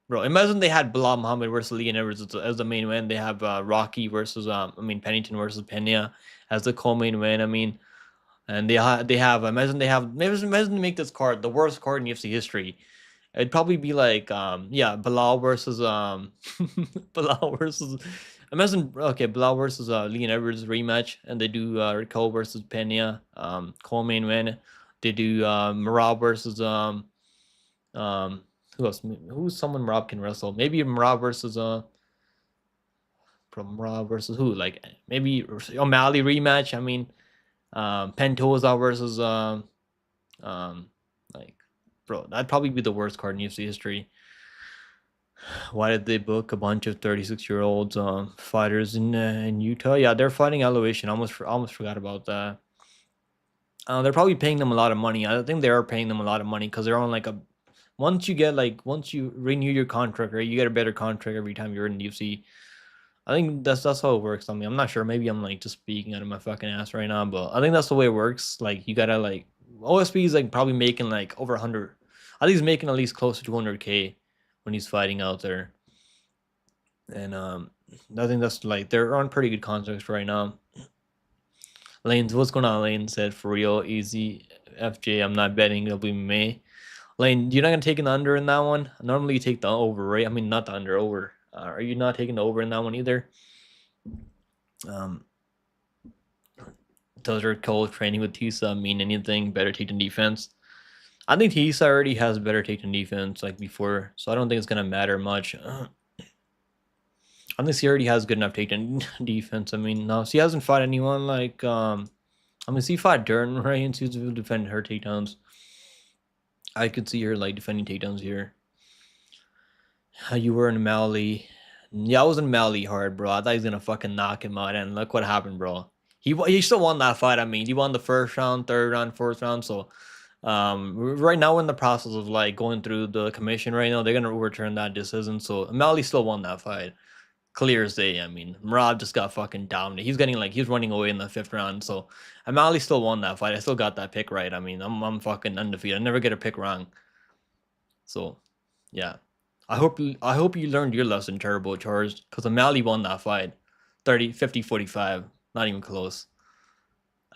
bro. Imagine they had Bilal Muhammad versus Leon Edwards as the main win. They have Rocky versus Pennington versus Pena as the co-main win. I mean, and they have imagine they make this card the worst card in UFC history. It'd probably be like Bilal versus Bilal versus Bilal versus Leon Edwards rematch, and they do Cole versus Pena Cole main win. They do Merab versus who else? Who's someone Merab can wrestle? Maybe Merab versus Merab versus who? Like maybe O'Malley rematch. I mean, Pantoja versus like, bro, that'd probably be the worst card in UFC history. Why did they book a bunch of 36-year-olds fighters in Utah? Yeah, they're fighting Elevation. Almost forgot about that. They're probably paying them a lot of money. I think they are paying them a lot of money because they're on like a once you renew your contract, right, you get a better contract every time you're in the UFC. I think that's how it works. I mean, I'm not sure. Maybe I'm like just speaking out of my fucking ass right now, but I think that's the way it works. Like you gotta like OSP is like probably making like over 100. I think he's making at least close to 200K when he's fighting out there. And I think that's like they're on pretty good contracts right now. Lanes, what's going on? Lane said for real, easy. FJ, I'm not betting it'll be May. Lane, you're not gonna take an under in that one. Normally you take the over, right? I mean, not the under, over. Are you not taking the over in that one either? Um, does her coach training with Tisa mean anything? Better takedown defense. I think Tisa already has better takedown defense like before, so I don't think it's gonna matter much. I think she already has good enough takedown defense. I mean, no, she hasn't fought anyone like I mean, she fought Durden, right? And she's defending her takedowns. I could see her like defending takedowns here. You were in Mali. Yeah, I was in Mali hard, bro. I thought he was gonna fucking knock him out, and look what happened, bro. He still won that fight. I mean, he won the first round, third round, fourth round. So, right now we're in the process of like going through the commission. Right now, they're gonna overturn that decision. So Mali still won that fight, clear as day. I mean, Merab just got fucking dominated. He's getting like he's running away in the fifth round. So Mali still won that fight. I still got that pick right. I mean, I'm fucking undefeated. I never get a pick wrong. So, yeah. I hope you learned your lesson, Turbocharged, because O'Malley won that fight 30, 50, 45. Not even close.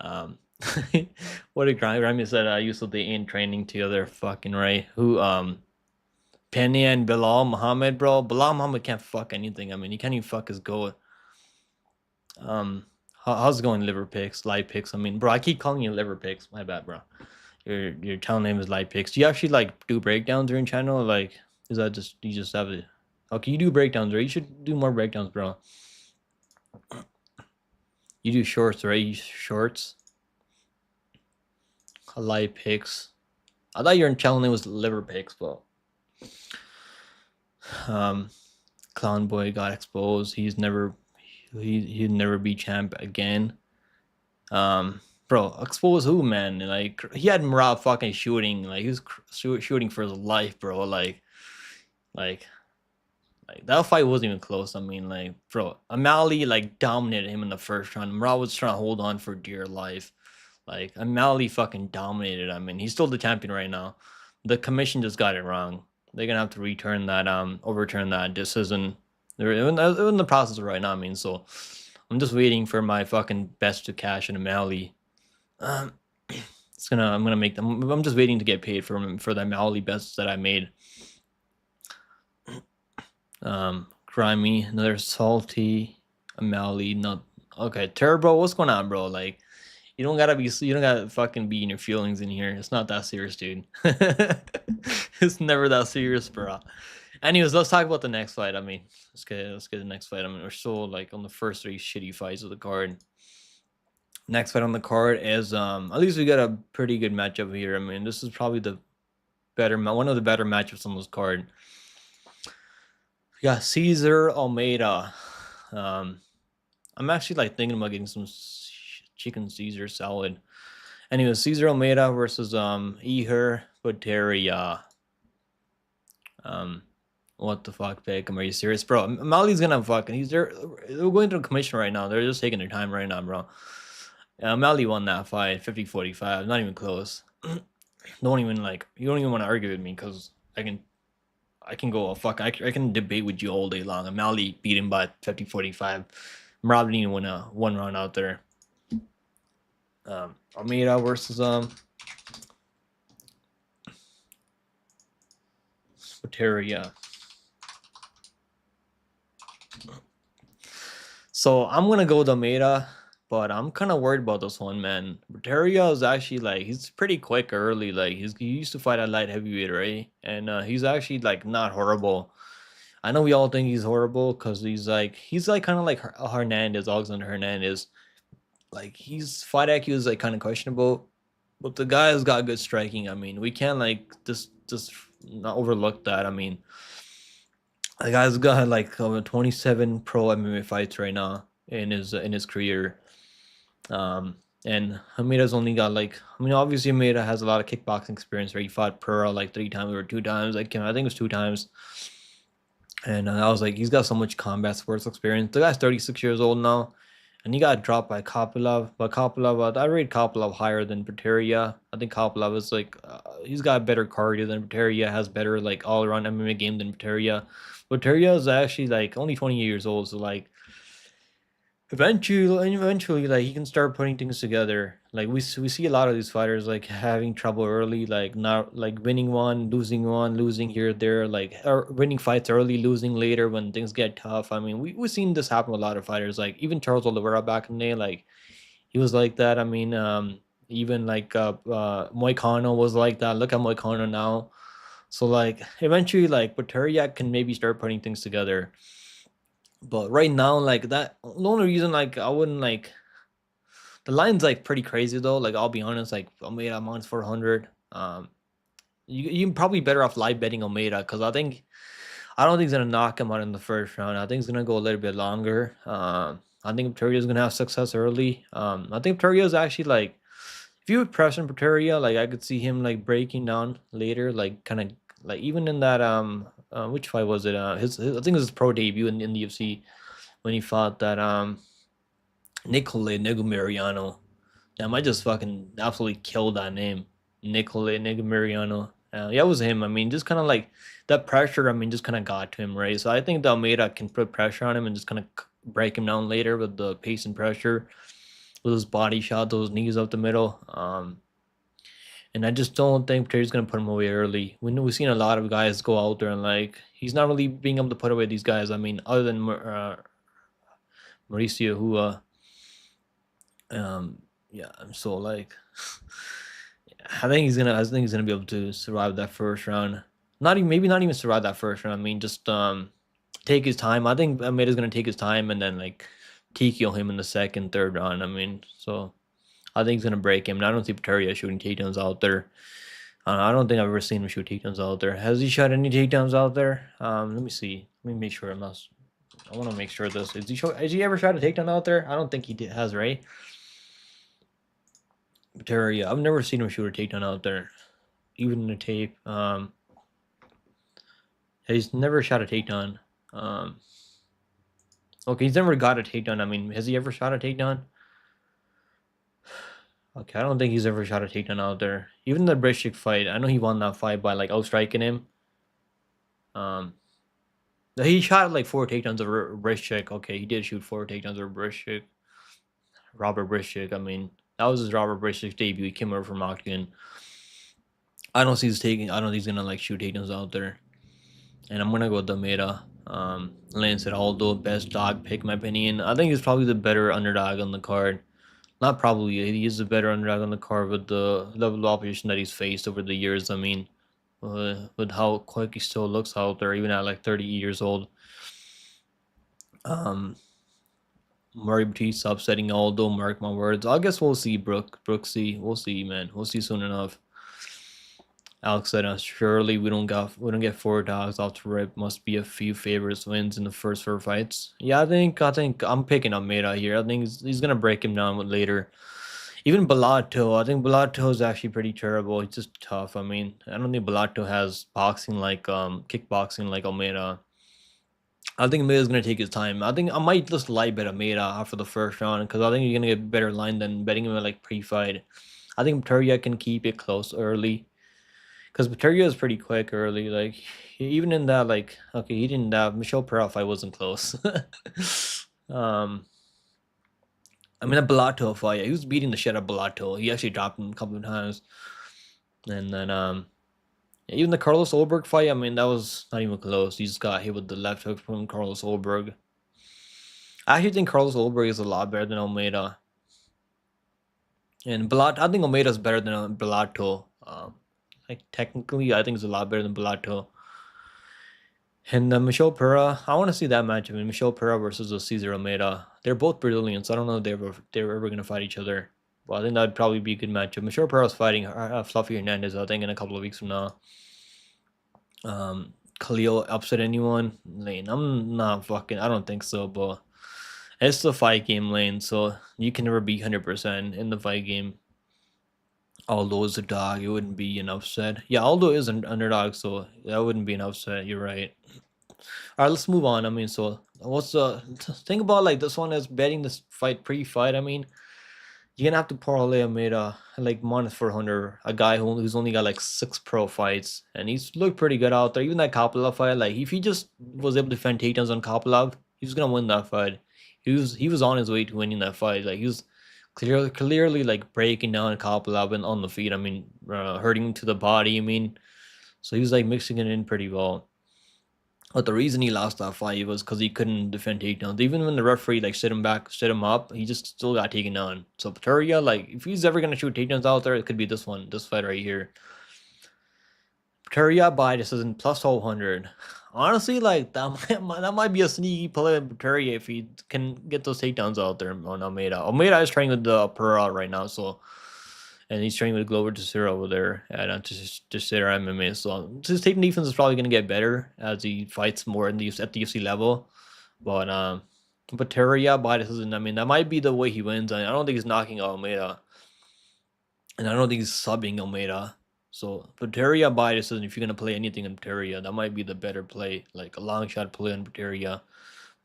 What did Grammy said? I used to be in training together, fucking right. Who Penny and Bilal Muhammad, bro. Bilal Muhammad can't fuck anything. I mean, he can't even fuck his goat. How's it going, liver picks, light picks? I mean, bro, I keep calling you liver picks. My bad, bro. Your channel name is light picks. Do you actually like do breakdowns during channel? Like, is that just you just have it? Okay, you do breakdowns, right? You should do more breakdowns, bro. You do shorts, right? Shorts. Light picks. I thought your channel name was liver picks, but Clown Boy got exposed. He'd never be champ again. Bro, expose who, man? Like, he had Merab fucking shooting. Like, he was shooting for his life, bro. Like that fight wasn't even close. I mean, like, bro, O'Malley like dominated him in the first round. Merab was trying to hold on for dear life. Like, O'Malley fucking dominated. I mean, he's still the champion right now. The commission just got it wrong. They're gonna have to overturn that decision. They're in the process right now. I mean, so I'm just waiting for my fucking best to cash in O'Malley. I'm gonna make them. I'm just waiting to get paid for the O'Malley bets that I made. Grimy, another salty O'Malley. Not okay. Turbo, what's going on, bro? Like, you don't gotta fucking be in your feelings in here. It's not that serious, dude. It's never that serious, bro. Anyways, let's talk about the next fight. I mean, let's get the next fight. I mean, we're still like on the first three shitty fights of the card. Next fight on the card is at least we got a pretty good matchup here. I mean, this is probably one of the better matchups on this card. We got Cesar Almeida. I'm actually like thinking about getting some chicken Caesar salad. Anyway, Cesar Almeida versus Ihor Potieria. What the fuck, Beckham? Are you serious, bro? Mali's gonna fucking. They're going through a commission right now. They're just taking their time right now, bro. Mali won that fight 50-45. Not even close. Don't even like. You don't even want to argue with me because I can go a fuck. I can debate with you all day long. Mali beat him by 50-45. Merab didn't even win a one round out there. Almeida versus Potieria. So I'm gonna go with Almeida, but I'm kind of worried about this one, man. Potieria is actually like he's pretty quick early. Like he used to fight at light heavyweight, right? And he's actually like not horrible. I know we all think he's horrible because he's like kind of like Hernandez, Alexander Hernandez. Like his fight IQ is like kind of questionable, but the guy has got good striking. I mean, we can't like just not overlook that. I mean, the guy's got like 27 pro MMA fights right now in his career. And Hamida's only got like, I mean, obviously Hamida has a lot of kickboxing experience, right? He fought Pearl like 3 times or 2 times. Like, I think it was 2 times. And I was like, he's got so much combat sports experience. The guy's 36 years old now, and he got dropped by Kopylov. But Kopylov, I rate Kopylov higher than Potieria. I think Kopylov is like, he's got better cardio than Potieria, has better like all around MMA game than Potieria. Potieria is actually like only 20 years old, so like, Eventually, like he can start putting things together. Like we see a lot of these fighters like having trouble early, like not like winning one, losing here there, like or winning fights early, losing later when things get tough. I mean, we've seen this happen with a lot of fighters. Like even Charles Oliveira back in the day, like he was like that. I mean, even like Moicano was like that. Look at Moicano now. So like eventually, like Pateria can maybe start putting things together. But right now, like that, the only reason like I wouldn't like the line's like pretty crazy though. Like I'll be honest, like Almeida minus 400. You're probably better off live betting Almeida because I don't think he's gonna knock him out in the first round. I think it's gonna go a little bit longer. I think Pateria is gonna have success early. I think Pateria is actually like if you would press on Pateria, like I could see him like breaking down later, like kind of like even in that which fight was it? His I think it was his pro debut in the UFC when he fought that Nicole Negumariano. Damn, I just fucking absolutely killed that name. Nicole Negumariano. Yeah, it was him. I mean, just kind of like that pressure, I mean, just kind of got to him, right? So I think the Almeida can put pressure on him and just kind of break him down later with the pace and pressure, with his body shot, those knees up the middle. And I just don't think Terry's gonna put him away early. We've seen a lot of guys go out there and like he's not really being able to put away these guys. I mean, other than Mauricio, who yeah, so like I think he's gonna be able to survive that first round. Not even maybe not even survive that first round. I mean, just take his time. I think Almeida's gonna take his time and then like TKO him in the second, third round. I mean, so I think he's gonna break him. And I don't see Pateria shooting takedowns out there. I don't think I've ever seen him shoot takedowns out there. Has he shot any takedowns out there? Let me see. Let me make sure I'm not. I want to make sure this has he ever shot a takedown out there? I don't think has, right? Pateria. I've never seen him shoot a takedown out there, even in the tape. He's never shot a takedown. Okay, he's never got a takedown. I mean, has he ever shot a takedown? Okay, I don't think he's ever shot a takedown out there. Even the Brishik fight, I know he won that fight by like outstriking him. Um, he shot like 4 takedowns over Brishik. Okay, he did shoot 4 takedowns over Brishik. Robert Brishik. I mean, that was his Robert Brishik's debut. He came over from Octagon. I don't think he's gonna like shoot takedowns out there. And I'm gonna go with Almeida. Lance Aldo, best dog pick, in my opinion. I think he's probably the better underdog on the card. Not probably, he is the better underdog on the card with the level of opposition that he's faced over the years. I mean, with how quick he still looks out there, even at like 30 years old. Murray Batista upsetting Aldo, mark my words. I guess we'll see, Brooksy. We'll see, man. We'll see soon enough. Alex said, surely we don't get 4 dogs off the rip. Must be a few favorites wins in the first 4 fights. Yeah, I think I'm picking Almeida here. I think he's gonna break him down with later. Even Bellato, I think Bellato is actually pretty terrible. He's just tough. I mean, I don't think Bellato has boxing like kickboxing like Almeida. I think Almeida's gonna take his time. I think I might just live bet Almeida after the first round because I think you're gonna get better line than betting him at like pre-fight. I think Pateria can keep it close early. Because Pateria is pretty quick early. Like even in that, like okay, he didn't have Michelle Pereira fight wasn't close. I mean, a Bellato fight, he was beating the shit out of Bellato. He actually dropped him a couple of times, and then even the Carlos Ulberg fight. I mean, that was not even close. He just got hit with the left hook from Carlos Ulberg. I actually think Carlos Ulberg is a lot better than Almeida, and I think Almeida is better than Bellato. Like technically, I think it's a lot better than Bellato. And Michelle Pereira, I want to see that match. I mean, Michelle Pereira versus Cesar Almeida. They're both Brazilians. I don't know if they're ever going to fight each other. Well, I think that'd probably be a good matchup. Michelle Pereira's fighting Fluffy Hernandez, I think, in a couple of weeks from now. Khalil upset anyone? Lane, I'm not fucking. I don't think so, but it's the fight game, Lane. So you can never be 100% in the fight game. Aldo is a dog. It wouldn't be an upset. Yeah, Aldo is an underdog, so that wouldn't be an upset. You're right. All right, let's move on. I mean, so what's the think about like this one as betting this fight pre-fight? I mean, you're gonna have to parlay Almeida like minus 400, a guy who's only got like 6 pro fights, and he's looked pretty good out there. Even that Kopylov fight, like if he just was able to defend takedowns on Kopylov, he's gonna win that fight. He was on his way to winning that fight. Like he was clearly like breaking down Kopylov and on the feet. I mean, hurting to the body. I mean, so he was like mixing it in pretty well. But the reason he lost that fight was because he couldn't defend takedowns. Even when the referee like set him up, he just still got taken down. So Peteria, like if he's ever gonna shoot takedowns out there, it could be this one, this fight right here. Peteria by decision plus 1200. Honestly, like that might be a sneaky play in Peteria if he can get those takedowns out there on Almeida. Almeida is training with the Pereira right now, so and he's training with Glover Teixeira over there at Teixeira MMA. So his takedown defense is probably gonna get better as he fights more in the at the UFC level. But Peteria by decision, I mean that might be the way he wins. I don't think he's knocking out Almeida, and I don't think he's subbing Almeida. So Peteria by decision, if you're gonna play anything in Peteria, that might be the better play, like a long shot play on Peteria.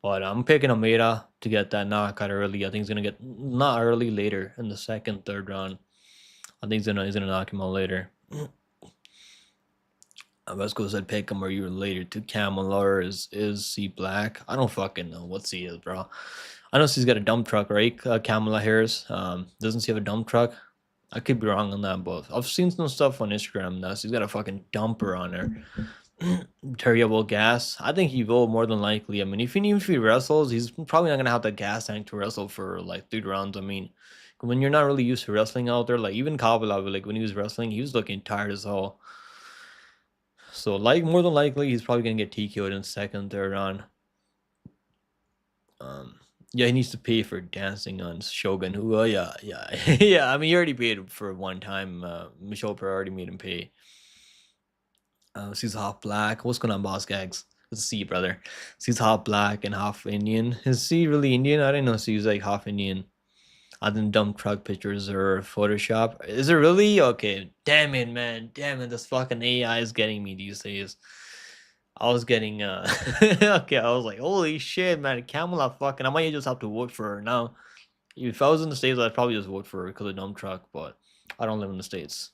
But I'm picking Almeida to get that knockout early. I think he's gonna get not early, later in the second, third round. I think he's gonna knock him out later. Vasco said pick him or you later to Camel or is C Black? I don't fucking know what C is, bro. I know she's got a dump truck, right? Kamala Harris. Doesn't she have a dump truck? I could be wrong on that, but I've seen some stuff on Instagram now. She's got a fucking dumper on her. Terry will gas. I think he will more than likely. I mean, even if he wrestles, he's probably not gonna have the gas tank to wrestle for like 3 rounds. I mean, when you're not really used to wrestling out there, like even Kabbalah, like when he was wrestling, he was looking tired as hell. So like more than likely, he's probably gonna get TKO'd in second, third round. Yeah, he needs to pay for dancing on Shogun. Who? Yeah. Yeah. I mean, he already paid for one time. Michelle Per already made him pay. She's half black. What's going on, boss gags? Let's see, brother. She's half black and half Indian. Is she really Indian? I didn't know she was like half Indian. I didn't dump truck pictures or Photoshop. Is it really? Okay. Damn it, man. Damn it. This fucking AI is getting me these days. I was getting okay, I was like, holy shit, man, Kamala fucking I might just have to vote for her now. If I was in the States, I'd probably just vote for her because of dump truck, but I don't live in the States.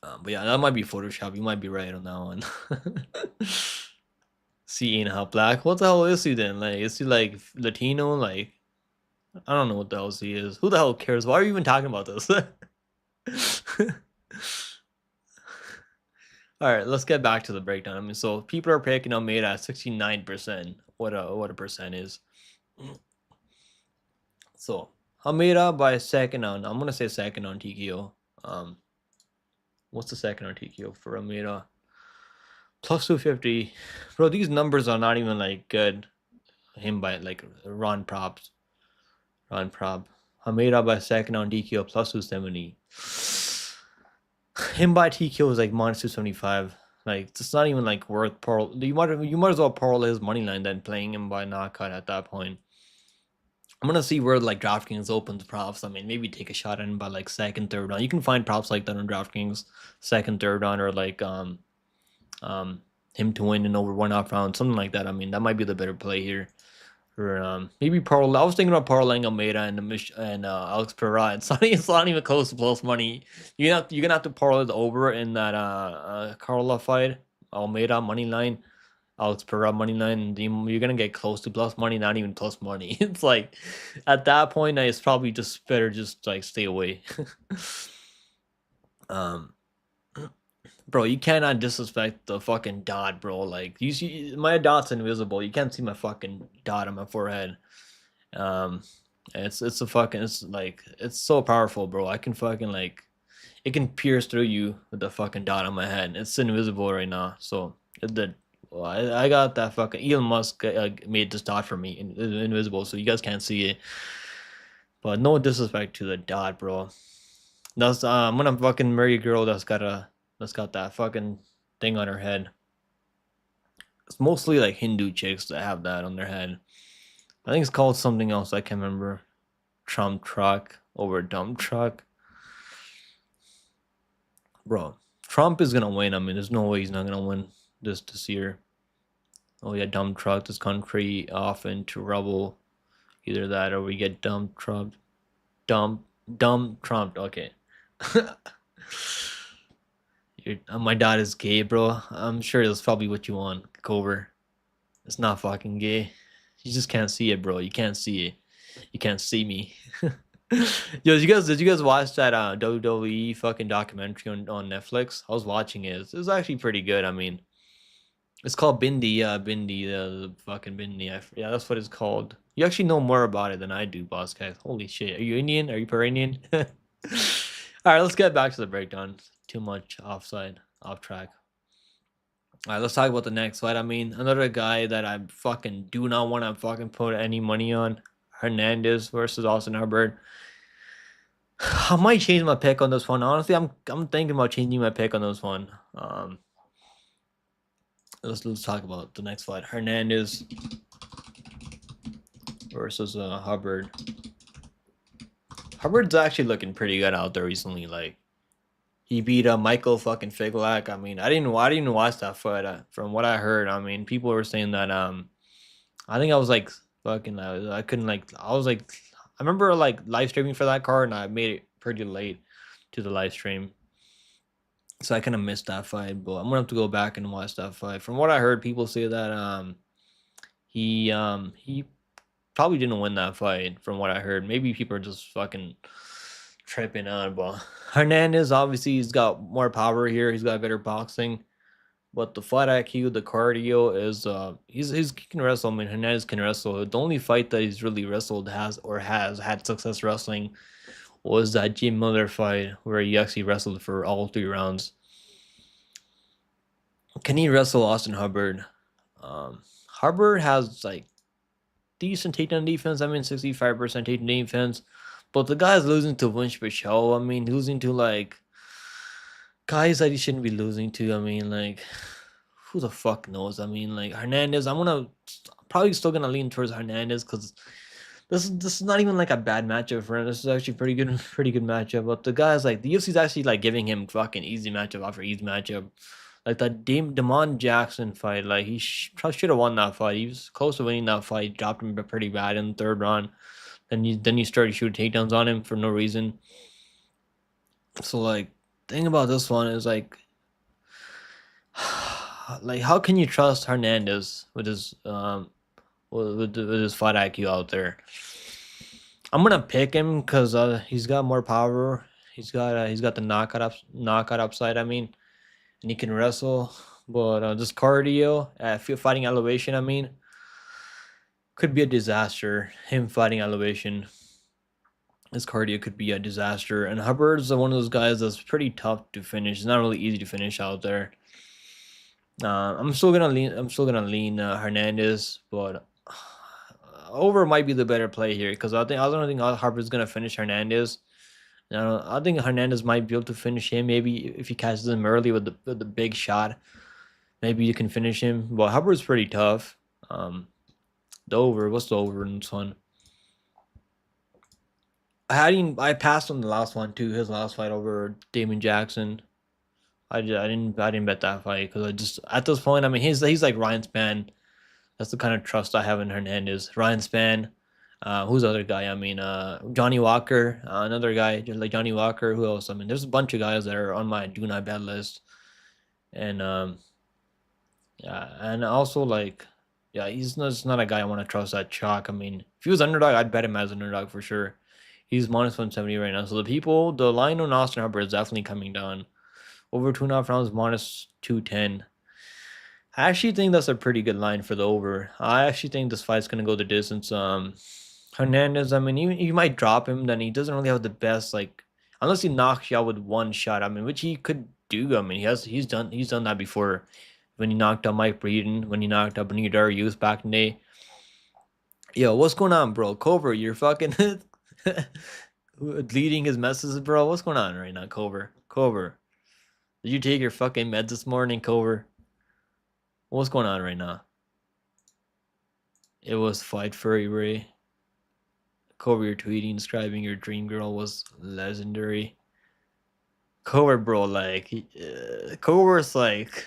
But yeah, that might be Photoshop. You might be right on that one. See ain't half black. What the hell is he then? Like, is he like Latino? Like, I don't know what the hell he is. Who the hell cares? Why are you even talking about this? All right, let's get back to the breakdown. I mean, so people are picking Almeida at 69%. What a percent is. So Almeida by second on. I'm gonna say second on TKO. What's the second on TKO for Almeida? Plus 250. Bro, these numbers are not even like good. Him by like Ron Props. Ron Prop. Almeida by second on TKO plus 270. Him by TKO is like minus 275. Like it's not even like worth pearl. You might as well pearl his money line than playing him by knockout at that point. I'm gonna see where like DraftKings opens props. I mean, maybe take a shot at him by like second, third round. You can find props like that on DraftKings, second, third round, or like him to win in over 1.5 rounds, something like that. I mean, that might be the better play here. Or maybe Pearl. I was thinking about parlaying Almeida and Alex Pereira. It's not even close to plus money. You're gonna have to parlay it over in that Carla fight. Almeida money line, Alex Pereira money line, and you're gonna get close to plus money, not even plus money. It's like at that point, it's probably just better just like stay away. Bro, you cannot disrespect the fucking dot, bro. Like you see, my dot's invisible. You can't see my fucking dot on my forehead. It's a fucking it's so powerful, bro. I can fucking like it can pierce through you with the fucking dot on my head. It's invisible right now. So I got that fucking Elon Musk made this dot for me invisible, so you guys can't see it. But no disrespect to the dot, bro. That's I'm gonna fucking marry a girl that's got that fucking thing on her head. It's mostly like Hindu chicks that have that on their head. I think it's called something else. I can't remember. Trump truck over dump truck. Bro, Trump is gonna win. I mean, there's no way he's not gonna win this year. Oh yeah, dump truck this country off into rubble. Either that or we get dump Trump. Dumb Trump. Okay. My dad is gay, bro. I'm sure that's probably what you want, Cover. It's not fucking gay. You just can't see it, bro. You can't see it. You can't see me. Yo, did you guys watch that WWE fucking documentary on Netflix? I was watching it. It was actually pretty good. I mean, it's called Bindi. Bindi, the fucking Bindi. Yeah, that's what it's called. You actually know more about it than I do, boss guys. Holy shit. Are you Indian? Are you per-Indian? All right, let's get back to the breakdown. Too much offside, off track. All right, let's talk about the next fight. I mean, another guy that I fucking do not want to fucking put any money on. Hernandez versus Austin Hubbard. I might change my pick on this one. Honestly, I'm thinking about changing my pick on this one. Let's talk about the next fight. Hernandez versus Hubbard. Hubbard's actually looking pretty good out there recently. Like he beat Michael fucking Figlak. I mean, I didn't watch that fight. From what I heard, I mean, people were saying that I think I was like fucking I couldn't like I was like I remember like live streaming for that card and I made it pretty late to the live stream. So I kind of missed that fight, but I'm gonna have to go back and watch that fight. From what I heard, people say that he probably didn't win that fight. From what I heard, maybe people are just fucking tripping on. But Hernandez obviously he's got more power here. He's got better boxing, but the fight IQ, the cardio is he can wrestle. I mean Hernandez can wrestle. The only fight that he's really wrestled has had success wrestling was that Jim Miller fight where he actually wrestled for all 3 rounds. Can he wrestle Austin Hubbard? Hubbard has like decent takedown defense. I mean, 65% takedown defense, but the guy's losing to Vince Pichel. I mean, losing to like guys that he shouldn't be losing to. I mean, like who the fuck knows? I mean, like Hernandez. Probably still gonna lean towards Hernandez because this is not even like a bad matchup for him. This is actually pretty good matchup. But the guy's like the UFC's actually like giving him fucking easy matchup after easy matchup. Like that Damon Jackson fight, like he probably should have won that fight. He was close to winning that fight. Dropped him pretty bad in the 3rd round. Then you started shooting takedowns on him for no reason. So like, thing about this one is like how can you trust Hernandez with his with his fight IQ out there? I'm gonna pick him because he's got more power. He's got the knockout upside. I mean, and he can wrestle. But this cardio, fighting elevation, I mean, could be a disaster. Him fighting elevation, his cardio could be a disaster. And Hubbard's one of those guys that's pretty tough to finish. It's not really easy to finish out there. I'm still gonna lean Hernandez, but over might be the better play here because I don't think Hubbard's gonna finish Hernandez. I think Hernandez might be able to finish him. Maybe if he catches him early with the big shot, maybe you can finish him. But Hubbard's pretty tough. What's the over in this one? I passed on the last one too. His last fight over Damon Jackson. I didn't bet that fight because I just at this point I mean he's like Ryan Spann. That's the kind of trust I have in Hernandez. Ryan Spann. Who's the other guy? I mean, Johnny Walker, another guy just like Johnny Walker. Who else? I mean, there's a bunch of guys that are on my do not bet list, and yeah, and also like, yeah, he's not a guy I want to trust at chalk. I mean, if he was underdog, I'd bet him as an underdog for sure. He's minus 170 right now. So the line on Austin Hubbard is definitely coming down. Over 2.5 rounds, minus 210. I actually think that's a pretty good line for the over. I actually think this fight's gonna go the distance. Hernandez, I mean, you might drop him, then he doesn't really have the best like, unless he knocks you out with one shot. I mean, which he could do. I mean, he's done that before. When he knocked out Mike Breeden, when he knocked out Benito Dariush back in the day. Yo, what's going on, bro? Cover, you're fucking deleting his messages, bro. What's going on right now, Cover? Did you take your fucking meds this morning, Cover? What's going on right now? It was Fight Furry Ray. Cover, you're tweeting, describing your dream girl was legendary. Cover, bro, like, Cover's like,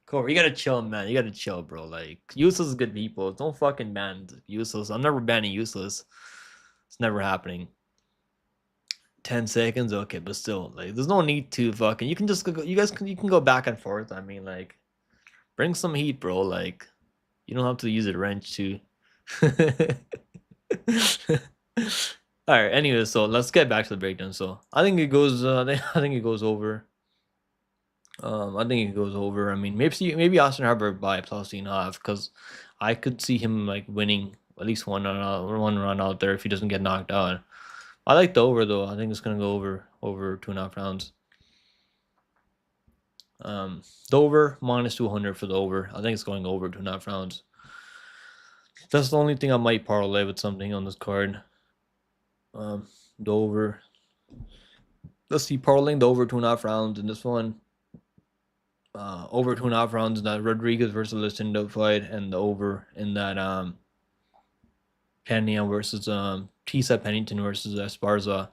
Cover, you gotta chill, man. You gotta chill, bro. Like, useless is good people. Don't fucking ban useless. I'm never banning useless. It's never happening. 10 seconds, okay, but still, like, there's no need to fucking. You can just go. You can go back and forth. I mean, like, bring some heat, bro. Like, you don't have to use a wrench to All right. Anyway, so let's get back to the breakdown. So I think it goes. I think it goes over. I think it goes over. I mean, maybe Austin Harbor by plus 3.5 because I could see him like winning at least one run out there if he doesn't get knocked out. I like the over though. I think it's gonna go over 2.5 rounds. The over minus 200 for the over. I think it's going over 2.5 rounds. That's the only thing I might parlay with something on this card. The over. Let's see, parlaying the over 2.5 rounds in this one. Over 2.5 rounds in that Rodriguez versus Lucindo fight, and the over in that Pena versus Tisa Pennington versus Esparza.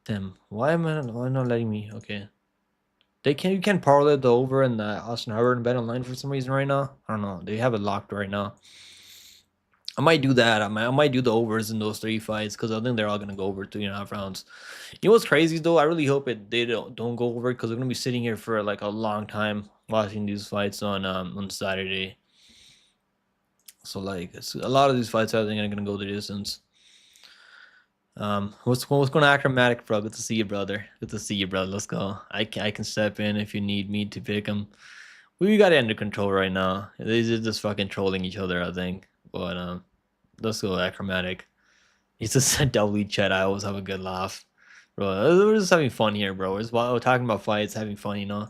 Damn, why not letting me? Okay, you can parlay the over in the Austin Howard and Bet Online for some reason right now. I don't know. They have it locked right now. I might do that. I might do the overs in those 3 fights because I think they're all gonna go over 3.5 rounds. You know what's crazy though? I really hope they don't go over because we're gonna be sitting here for like a long time watching these fights on Saturday. So like a lot of these fights I think are gonna go the distance. What's going on, Acromatic, bro? Good to see you, brother. Good to see you, brother. Let's go. I can step in if you need me to pick them. We got it under control right now. They're just fucking trolling each other, I think. But let's go, Acromatic. He's just said W chat. I always have a good laugh, bro. We're just having fun here, bro. We're talking about fights, having fun, you know.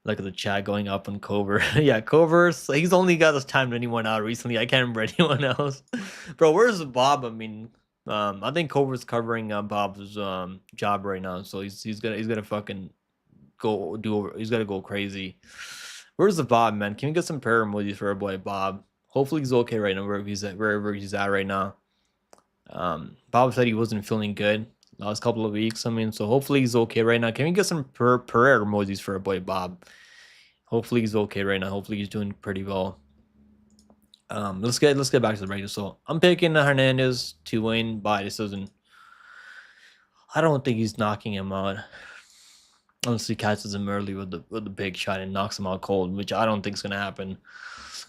Look at the chat going up on Cover. Yeah, Cover's he's only got us timed anyone out recently. I can't remember anyone else. Bro, where's Bob? I mean, I think Cover's covering Bob's job right now, so he's gonna fucking he's gonna go crazy. Where's the Bob, man? Can we get some prayer emojis for our boy Bob? Hopefully he's okay right now, wherever he's at right now. Bob said he wasn't feeling good last couple of weeks. I mean, so hopefully he's okay right now. Can we get some prayer emojis for our boy Bob? Hopefully he's okay right now. Hopefully he's doing pretty well. Let's get back to the break. So I'm picking Hernandez to win by decision. I don't think he's knocking him out. Unless he catches him early with the big shot and knocks him out cold, which I don't think is gonna happen.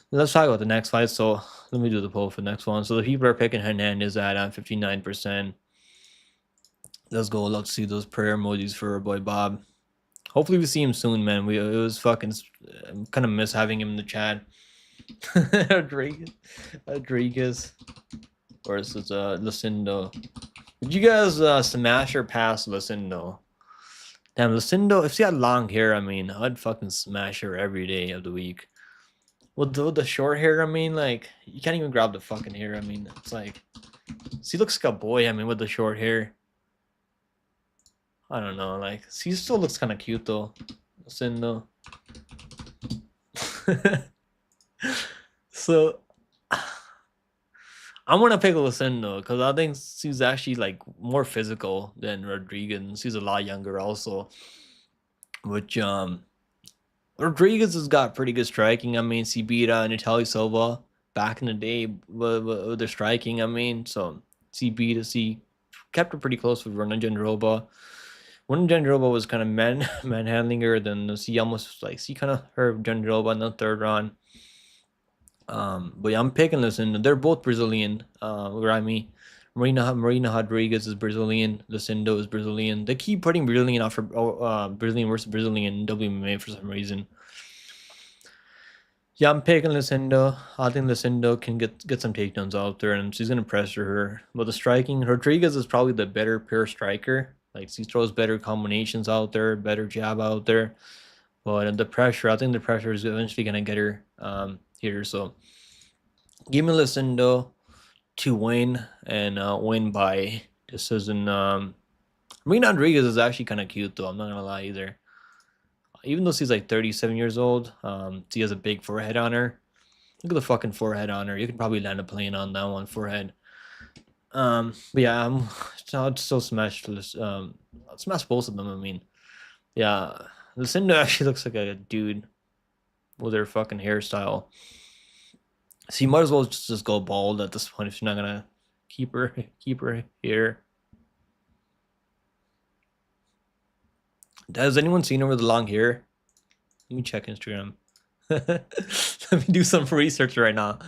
Let's talk about the next fight. So let me do the poll for the next one. So the people are picking Hernandez at 59%. Let's go. Let's see those prayer emojis for our boy Bob. Hopefully we see him soon, man. It was fucking kind of miss having him in the chat. Rodriguez versus Lucindo. Did you guys smash or pass Lucindo? Damn, Lucindo, if she had long hair, I mean, I'd fucking smash her every day of the week. With the short hair, I mean, like, you can't even grab the fucking hair. I mean, it's like, she looks like a boy, I mean, with the short hair. I don't know, like, she still looks kind of cute, though. Lucindo. So, I'm gonna pick Lucindo because I think she's actually like more physical than Rodriguez. She's a lot younger also. Which Rodriguez has got pretty good striking. I mean, she beat Natalia Silva back in the day with the striking. I mean, so she kept her pretty close with Rona Jandiroba. When Jandiroba was kind of manhandling her, then she almost like she kind of hurt Jandiroba in the third round. But yeah, I'm picking Lucindo. They're both Brazilian. Marina Rodriguez is Brazilian. Lucindo is Brazilian. They keep putting Brazilian out for Brazilian versus Brazilian in WMA for some reason. Yeah, I'm picking Lucindo. I think Lucindo can get some takedowns out there, and she's gonna pressure her. But the striking, Rodriguez is probably the better pure striker. Like she throws better combinations out there, better jab out there. But the pressure, I think the pressure is eventually gonna get her here. So give me Lucindo to win and win by decision. Marina Rodriguez is actually kind of cute though. I'm not gonna lie either. Even though she's like 37 years old, she has a big forehead on her. Look at the fucking forehead on her. You can probably land a plane on that one forehead. But yeah, I'd still smash smash both of them. I mean, yeah, Lucindo actually looks like a dude with her fucking hairstyle. So you might as well just go bald at this point if you're not gonna keep her here. Has anyone seen her with the long hair? Let me check Instagram. Let me do some research right now.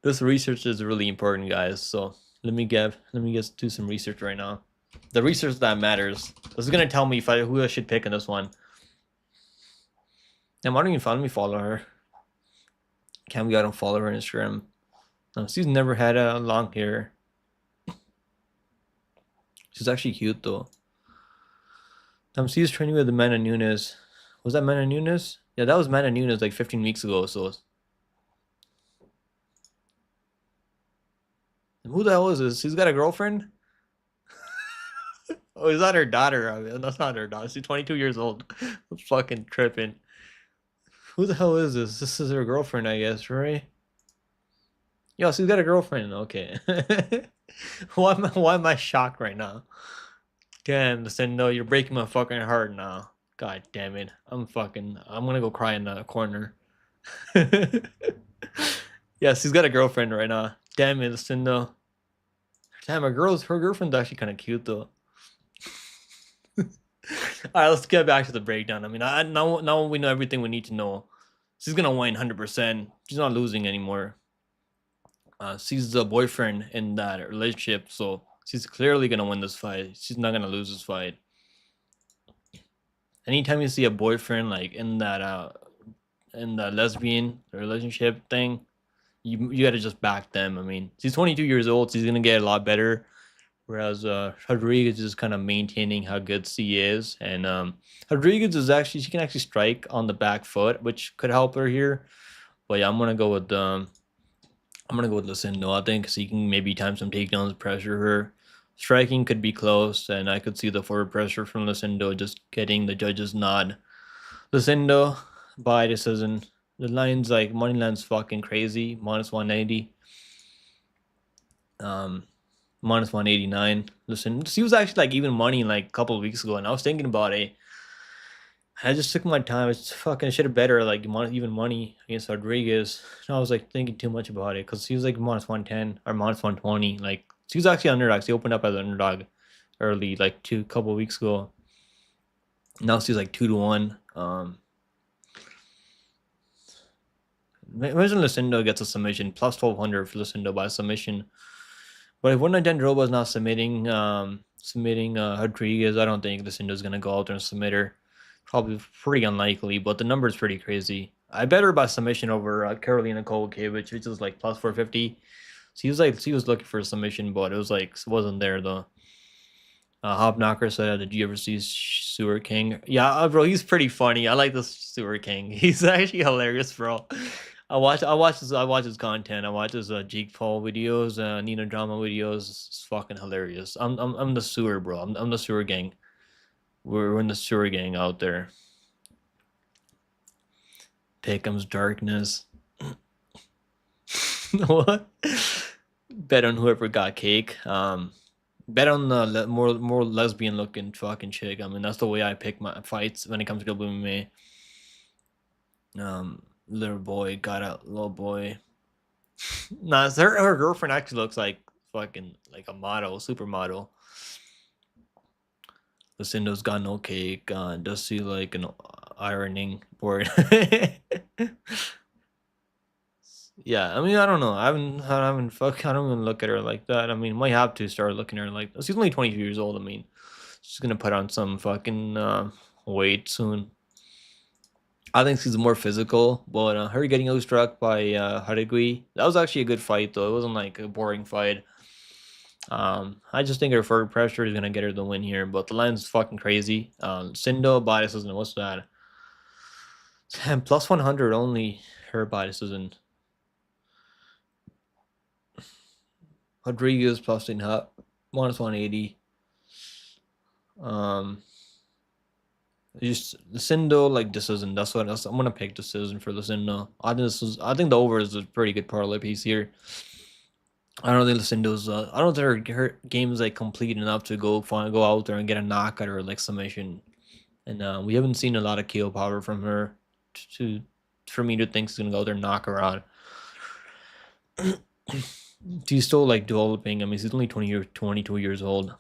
This research is really important, guys. So let me do some research right now. The research that matters. This is gonna tell me if who I should pick in this one. Damn, I don't even follow me. Follow her. Can we go and follow her on Instagram? No, she's never had a long hair. She's actually cute though. She's training with Amanda Nunes. Was that Amanda Nunes? Yeah, that was Amanda Nunes like 15 weeks ago. So who the hell is this? She's got a girlfriend? Oh, is that her daughter? I mean, that's not her daughter. She's 22 years old. I'm fucking tripping. Who the hell is this? This is her girlfriend, I guess, right? Yo, she's got a girlfriend. Okay. Why am I shocked right now? Damn, listen, no, you're breaking my fucking heart now. God damn it. I'm gonna go cry in the corner. Yeah, she's got a girlfriend right now. Damn it, listen, no. Damn, her girlfriend's actually kind of cute though. All right, let's get back to the breakdown. I mean, now we know everything we need to know. She's gonna win 100%. She's not losing anymore. She's the boyfriend in that relationship, so she's clearly gonna win this fight. She's not gonna lose this fight. Anytime you see a boyfriend like in that lesbian relationship thing, you gotta just back them. I mean, she's 22 years old. She's gonna get a lot better. Whereas Rodriguez is kind of maintaining how good she is, and Rodriguez is she can actually strike on the back foot, which could help her here. But yeah, I'm gonna go with Lucindo. I think because he can maybe time some takedowns, pressure her. Striking could be close, and I could see the forward pressure from Lucindo just getting the judge's nod. Lucindo by decision. The line's like money line's fucking crazy, minus 190. Minus 189. Listen, she was actually like even money like a couple of weeks ago, and I was thinking about it. I just took my time. It's fucking should have better like even money against Rodriguez. And I was like thinking too much about it because he was like minus 110 or minus 120. Like she was actually underdog. She opened up as an underdog early, like couple of weeks ago. Now she's like 2-1. Imagine Lucindo gets a submission plus 1200 for Lucindo by submission. But if Dendroba is not submitting Rodriguez, I don't think Lucindo is gonna go out there and submit her. Probably pretty unlikely, but the number is pretty crazy. I bet her by submission over Carolina Kowalkiewicz, which is like plus 450. She was looking for a submission, but it wasn't there though. Hopknocker said, "Did you ever see Sewer King?" Yeah, bro, he's pretty funny. I like this Sewer King. He's actually hilarious, bro. I watch his content. I watch his Jake Paul videos, Nina drama videos. It's fucking hilarious. I'm the sewer, bro. I'm the sewer gang. We're in the sewer gang out there. Pick'em's darkness. What? Bet on whoever got cake. Bet on the more lesbian looking fucking chick. I mean, that's the way I pick my fights when it comes to MMA. Little boy got a little boy. Nah, her girlfriend actually looks like fucking like a model, supermodel. Lucindo's got no cake. Does she like an ironing board? Yeah, I mean, I don't know. I don't even look at her like that. I mean, might have to start looking at her like she's only 22 years old. I mean, she's gonna put on some fucking weight soon. I think she's more physical, but her getting outstruck by Haregui, that was actually a good fight though. It wasn't like a boring fight. I just think her forward pressure is gonna get her the win here, but the line's fucking crazy. Sindo by decision. What's that? Damn, plus 100 only her by decision. Rodriguez plus in hut minus 180. Just Lucindo like decision. That's what I'm gonna pick decision for Lucindo. I think the over is a pretty good parlay piece here. I don't think Lucindo's. I don't think her game is like complete enough to go out there and get a knockout or like submission. And we haven't seen a lot of KO power from her for me to think she's gonna go out there and knock her out. She's still like developing. I mean, she's only 22 years old.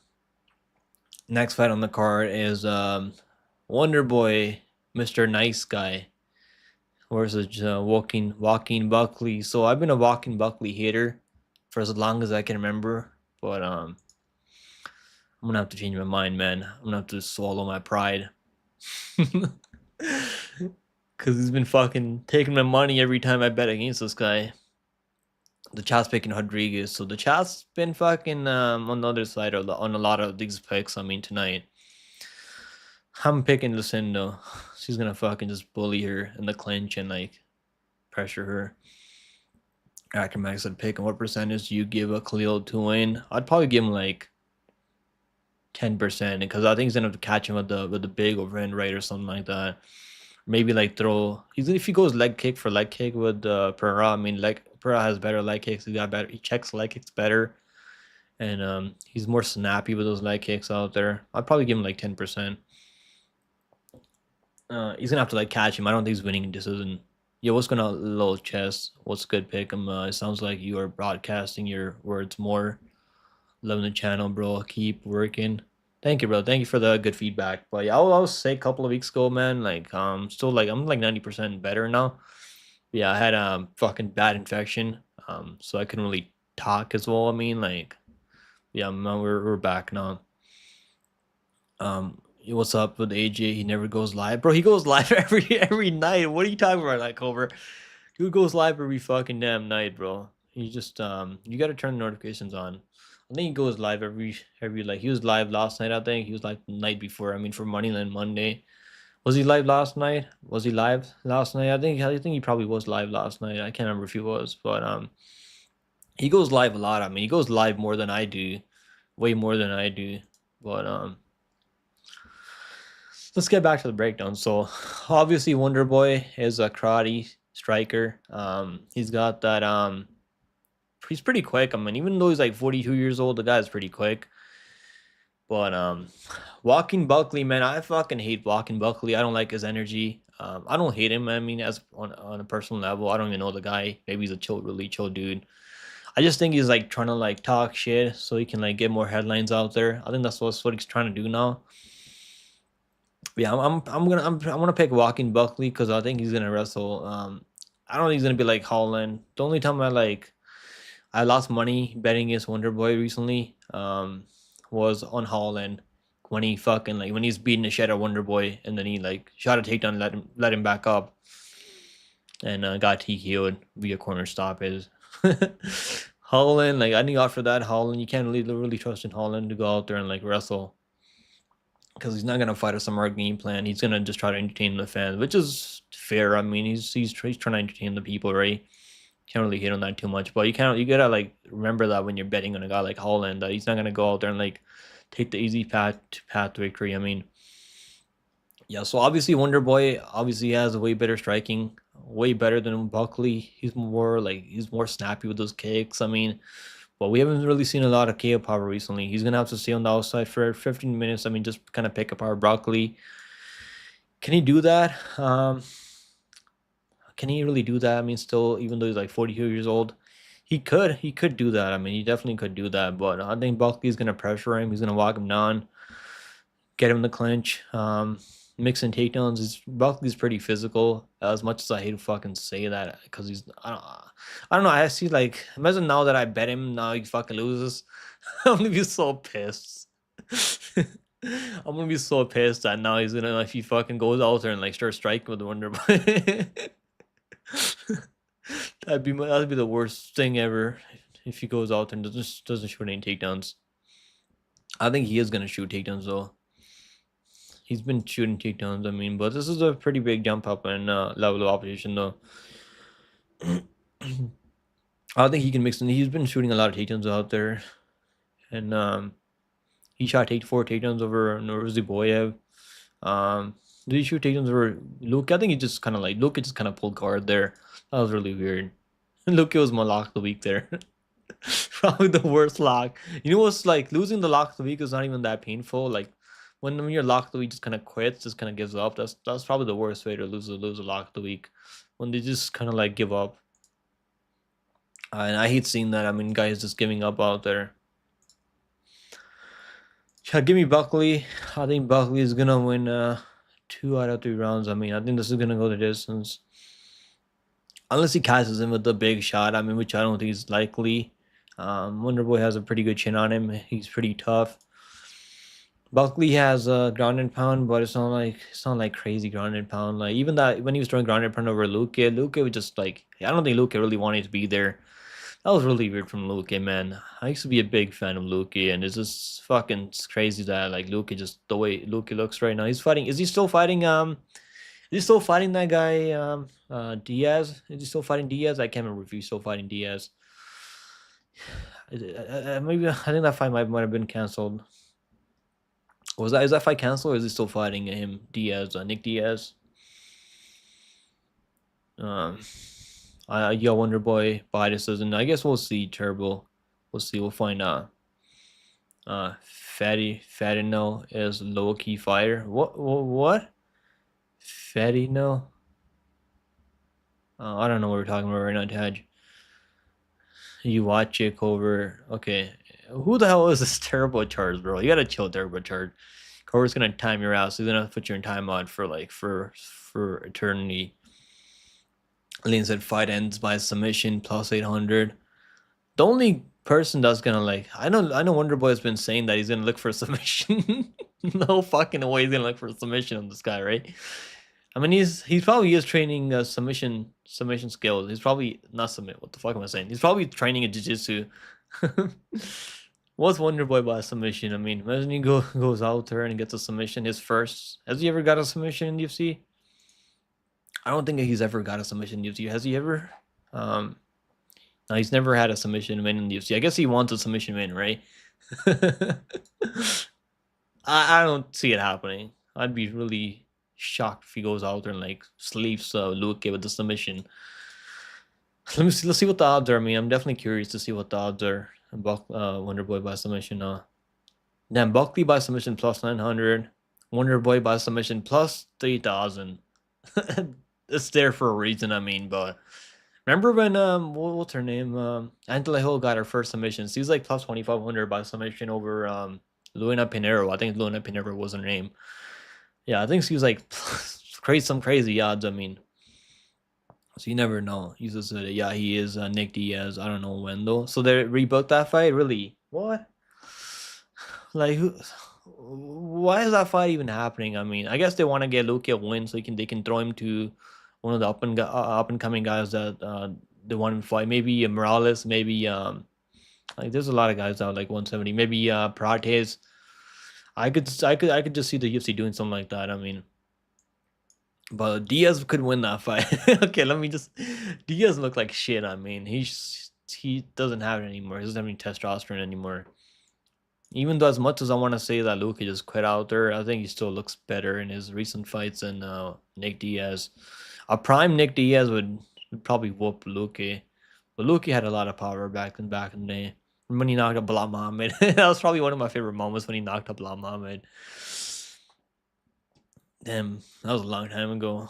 Next fight on the card is Wonder Boy, Mr. Nice Guy. versus Walking Buckley. So I've been a Walking Buckley hater for as long as I can remember, but I'm gonna have to change my mind, man. I'm gonna have to swallow my pride. Cause he's been fucking taking my money every time I bet against this guy. The chat's picking Rodriguez, so the chat's been fucking on the other side of on a lot of these picks. I mean tonight, I'm picking Lucinda. She's gonna fucking just bully her in the clinch and like pressure her. After Max said pick, and what percentage do you give a Khalil to win? I'd probably give him like 10% because I think he's gonna have to catch him with the big overhand right or something like that. Maybe like throw. He's if he goes leg kick for leg kick with Pereira. I mean, like Pereira has better leg kicks. He got better. He checks leg kicks better, and he's more snappy with those leg kicks out there. I'd probably give him like 10%. He's gonna have to like catch him. I don't think he's winning in decision. Yo, what's going on, little chess? What's good, pick him? It sounds like you are broadcasting your words more. Loving the channel, bro. Keep working. Thank you, bro. Thank you for the good feedback. But yeah, I was say a couple of weeks ago, man. Like, still like I'm like 90% better now. Yeah, I had fucking bad infection. So I couldn't really talk as well. I mean, like, yeah, man, we're back now. What's up with AJ? He never goes live, bro. He goes live every night. What are you talking about, like, Cobra? He goes live every fucking damn night, bro. He just you gotta turn the notifications on. I think he goes live every like he was live last night. I think he was like the night before. I mean, for Moneyland Monday. Was he live last night? Was he live last night? I think he probably was live last night. I can't remember if he was, but he goes live a lot. I mean, he goes live more than I do, way more than I do. But let's get back to the breakdown. So obviously Wonder Boy is a karate striker. He's got that he's pretty quick. I mean, even though he's like 42 years old, the guy's pretty quick. But Walking Buckley, man, I fucking hate Walking Buckley. I don't like his energy. I don't hate him. I mean, as on a personal level, I don't even know the guy. Maybe he's a really chill dude. I just think he's like trying to like talk shit so he can like get more headlines out there. I think that's what he's trying to do now. But yeah, I'm gonna pick Walking Buckley because I think he's gonna wrestle. I don't think he's gonna be like Holland. The only time I lost money betting against Wonder Boy recently was on Holland when he fucking like when he's beating the shit out of Wonder Boy and then he like shot a takedown, let him back up, and got TKO'd via corner stoppage. Holland, like I think after that, Holland, you can't really trust in Holland to go out there and like wrestle because he's not gonna fight a smart game plan. He's gonna just try to entertain the fans, which is fair. I mean, he's trying to entertain the people, right? Can't really hit on that too much, but you gotta like remember that when you're betting on a guy like Holland, that he's not gonna go out there and like take the easy path to victory. I mean, yeah. So obviously, Wonder Boy obviously has a way better striking, way better than Buckley. He's more snappy with those kicks. I mean, but we haven't really seen a lot of KO power recently. He's gonna have to stay on the outside for 15 minutes. I mean, just kind of pick apart Broccoli. Can he do that? Can he really do that? I mean, still, even though he's like 42 years old, he could do that. I mean, he definitely could do that. But I think Buckley's gonna pressure him. He's gonna walk him down, get him in the clinch. Mixing takedowns. Buckley's pretty physical. As much as I hate to fucking say that, because I don't know. I see like imagine now that I bet him, now he fucking loses. I'm gonna be so pissed. I'm gonna be so pissed that now he's gonna if he fucking goes out there and like start striking with the Wonder Boy. That'd be the worst thing ever if he goes out and doesn't shoot any takedowns. I think he is gonna shoot takedowns though. He's been shooting takedowns. I mean, but this is a pretty big jump up in level of opposition though. I think he can mix in. He's been shooting a lot of takedowns out there, and he shot 4 takedowns over Nurziboyev. Did he shoot takedowns over Luke? I think he just kind of like Luke just kind of pulled guard there. That was really weird. Luke was my lock of the week there. Probably the worst lock. You know what's like losing the lock of the week is not even that painful. Like when your lock of the week just kind of quits, just kind of gives up. That's probably the worst way to lose a lock of the week, when they just kind of like give up. And I hate seeing that. I mean, guys just giving up out there. Yeah, give me Buckley. I think Buckley is gonna win 2 out of 3 rounds. I mean, I think this is gonna go the distance. Unless he catches him with the big shot, I mean, which I don't think is likely. Wonderboy has a pretty good chin on him. He's pretty tough. Buckley has a ground and pound, but it's not like crazy ground and pound. Like even that when he was throwing ground and pound over Luke was just like I don't think Luke really wanted to be there. That was really weird from Luke, man. I used to be a big fan of Luke, and it's just fucking crazy that like Luke just the way Luke looks right now. He's fighting. Is he still fighting? Is he still fighting that guy? Diaz. Is he still fighting Diaz? I can't remember if he's still fighting Diaz. Maybe I think that fight might have been canceled. Is that fight canceled or is he still fighting him? Diaz, Nick Diaz. Um, yeah, Wonder Boy by decision. I guess we'll see. Turbo. We'll see. We'll find out. Fatino is low key fighter. What? Fatino? I don't know what we're talking about right now, Taj. You watch it over. Okay. Who the hell is this Turbo Charge, bro? You gotta chill, Turbo Charge. Cover's gonna time your ass. He's gonna put you in timeout for like for eternity. Lane said fight ends by submission plus 800. The only person that's gonna like I know Wonder Boy has been saying that he's gonna look for a submission. No fucking way he's gonna look for a submission on this guy, right? I mean he's probably is training submission skills. He's probably not submit. What the fuck am I saying? He's probably training a jiu-jitsu. What's Wonder Boy by submission? I mean, imagine he goes out there and gets a submission. His first. Has he ever got a submission in UFC? I don't think he's ever got a submission in UFC. Has he ever? No, he's never had a submission win in the UFC. I guess he wants a submission win, right? I don't see it happening. I'd be really shocked if he goes out there and like sleeps Luke with the submission. Let's see what the odds are. I mean, I'm definitely curious to see what the odds are. Wonder Boy by submission. Then Buckley by submission plus 900. Wonder Boy by submission plus 3,000. It's there for a reason. I mean, but remember when what's her name? Angela Hill got her first submission. She was like plus 2,500 by submission over Luana Pinheiro. I think Luana Pinheiro was her name. Yeah, I think she was like some crazy odds. I mean, so you never know. He just said, yeah, he is Nick Diaz. I don't know when though. So they rebooked that fight. Really? What? Like who? Why is that fight even happening? I mean, I guess they want to get Luke a win so they can throw him to one of the up and coming guys that they want him to fight. Maybe Morales. Maybe like there's a lot of guys out like 170. Maybe Prates. I could just see the UFC doing something like that. I mean, but Diaz could win that fight. Okay, let me just. Diaz look like shit. I mean, he doesn't have it anymore. He doesn't have any testosterone anymore. Even though as much as I want to say that Luke just quit out there, I think he still looks better in his recent fights than Nick Diaz. A prime Nick Diaz would probably whoop Luke, but Luke had a lot of power back in the day. When he knocked up Bilal Muhammad, that was probably one of my favorite moments when he knocked up Bilal Muhammad. Damn, that was a long time ago.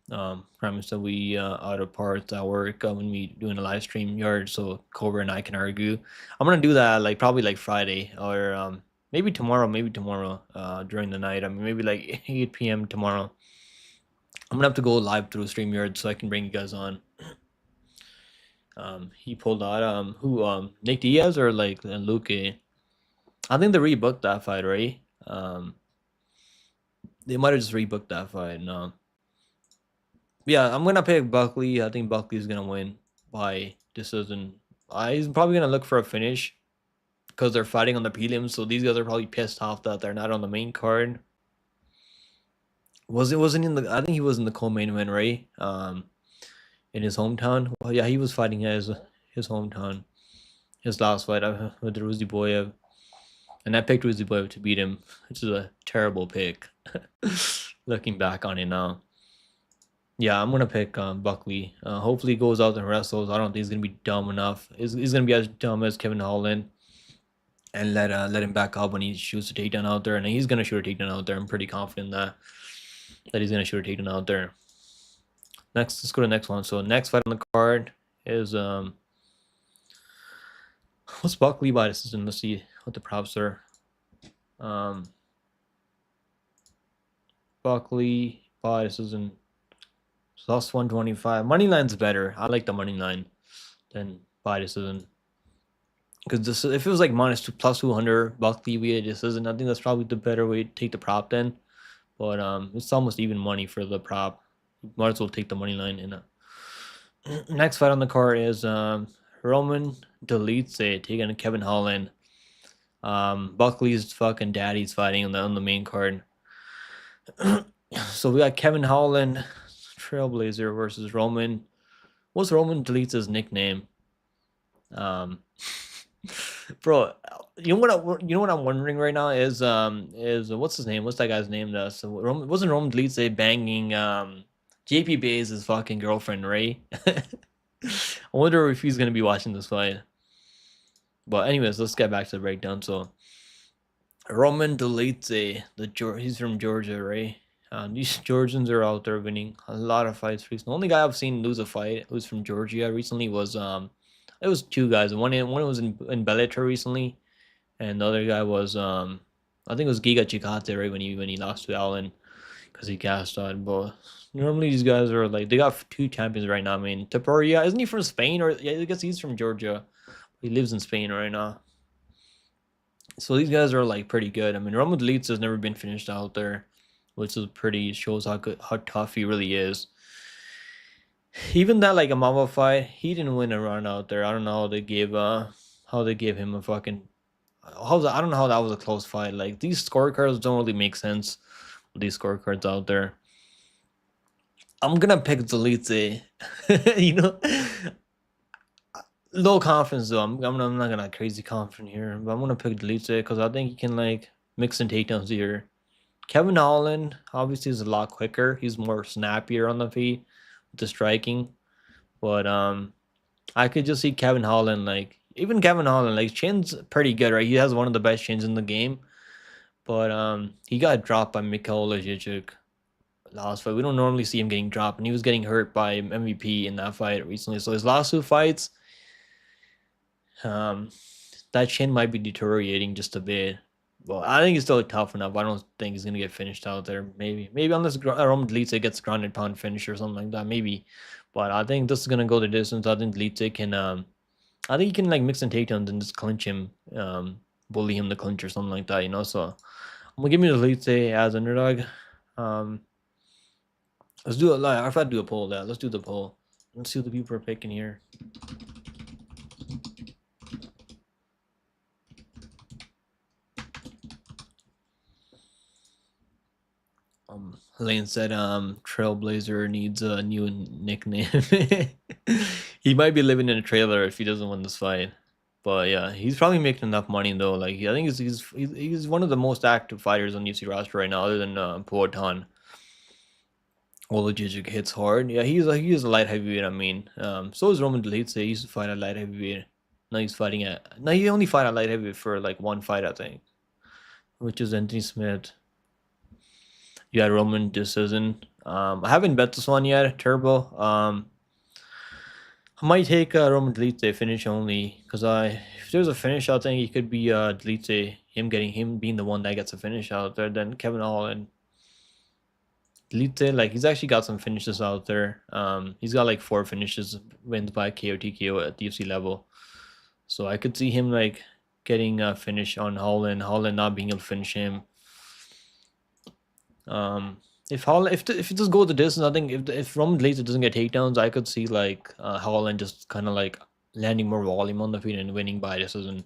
Promise that we out of parts at work when we doing a live stream yard, so Cobra and I can argue. I'm gonna do that like probably like Friday or maybe tomorrow during the night. I mean maybe like 8 p.m. tomorrow. I'm gonna have to go live through StreamYard so I can bring you guys on. He pulled out Nick Diaz or like Luke. I think they rebooked that fight, right? They might have just rebooked that fight. No. Yeah, I'm gonna pick Buckley. I think Buckley's gonna win by decision. He's probably gonna look for a finish because they're fighting on the prelims. So these guys are probably pissed off that they're not on the main card. Wasn't in the? I think he was in the co-main event, right? In his hometown. Well, yeah, he was fighting his hometown. His last fight with Ruziboyev, and I picked Ruziboyev to beat him, which is a terrible pick. Looking back on it now. Yeah, I'm gonna pick Buckley. Hopefully, he goes out and wrestles. I don't think he's gonna be dumb enough. He's gonna be as dumb as Kevin Holland, and let him back up when he shoots a takedown out there. And he's gonna shoot a takedown out there. I'm pretty confident that he's gonna shoot a takedown out there. Next, let's go to the next one. So next fight on the card is what's Buckley by decision? Let's see what the props are. Buckley by decision. plus 125. Money line's better. I like the money line than by decision. Because this, if it was like minus two plus 200 Buckley via decision, I think that's probably the better way to take the prop then. But it's almost even money for the prop. Might as well take the money line in. Next fight on the card is Roman Dolidze taking Kevin Holland. Buckley's fucking daddy's fighting on the main card. So we got Kevin Holland, Trailblazer versus Roman. What's Roman Dolidze's nickname? Bro, you know what I'm wondering right now is what's his name? What's that guy's name? Wasn't Roman Dolidze banging JP Bays' fucking girlfriend, Ray? I wonder if he's gonna be watching this fight. But anyways, let's get back to the breakdown. So Roman Dolidze, he's from Georgia, right? These Georgians are out there winning a lot of fights recently. The only guy I've seen lose a fight who's from Georgia recently was it was two guys. One was in Bellator recently, and the other guy was I think it was Giga Chikadze, right, when he lost to Allen because he cast out. But normally these guys are like, they got two champions right now. I mean, Taporia, isn't he from Spain? Or yeah, I guess he's from Georgia. He lives in Spain right now. So these guys are like pretty good. I mean, Roman Dolidze has never been finished out there, which is pretty, shows how tough he really is. Even that like Amava fight, he didn't win a run out there. I don't know how they gave him a fucking I don't know how that was a close fight. Like, these scorecards don't really make sense with these scorecards out there. I'm gonna pick Dolidze. You know, low confidence though. I'm not gonna crazy confident here, but I'm gonna pick Dolidze because I think he can like mix in takedowns here. Kevin Holland obviously is a lot quicker. He's more snappier on the feet with the striking, but I could just see Kevin Holland like chin's pretty good, right? He has one of the best chins in the game, but he got dropped by Mikhail Lajicic last fight. We don't normally see him getting dropped, and he was getting hurt by MVP in that fight recently. So his last two fights, that chin might be deteriorating just a bit. Well, I think he's still tough enough. I don't think he's gonna get finished out there. Maybe unless Roman Dolidze gets grounded pound finish or something like that. Maybe, but I think this is gonna go the distance. I think Dolidze can. I think he can like mix in takedowns and just clinch him, bully him to clinch or something like that. You know. So I'm gonna give me Dolidze as underdog. Let's do it live. I've got to do a poll. Let's do the poll. Let's see what the people are picking here. Lane said Trailblazer needs a new nickname. He might be living in a trailer if he doesn't win this fight. But yeah, he's probably making enough money though. Like, I think he's one of the most active fighters on UFC roster right now, other than Poatan. Olajic hits hard. Yeah, he's a light heavyweight. I mean, so is Roman Dolidze. He used to fight at light heavyweight. Now he's fighting at. Now he only fight at light heavyweight for like one fight, I think, which is Anthony Smith. You had Roman decision. I haven't bet this one yet, Turbo. I might take Roman Dolidze finish only because if there's a finish, I think it could be Dolidze, him being the one that gets a finish out there. Then Kevin Holland. Dolidze, like, he's actually got some finishes out there. He's got like 4 finishes, wins by KO TKO at the UFC level. So I could see him like getting a finish on Holland not being able to finish him. If it does go the distance, I think if Roman Dolidze doesn't get takedowns, I could see like Holland just kind of like landing more volume on the feet and winning by decision.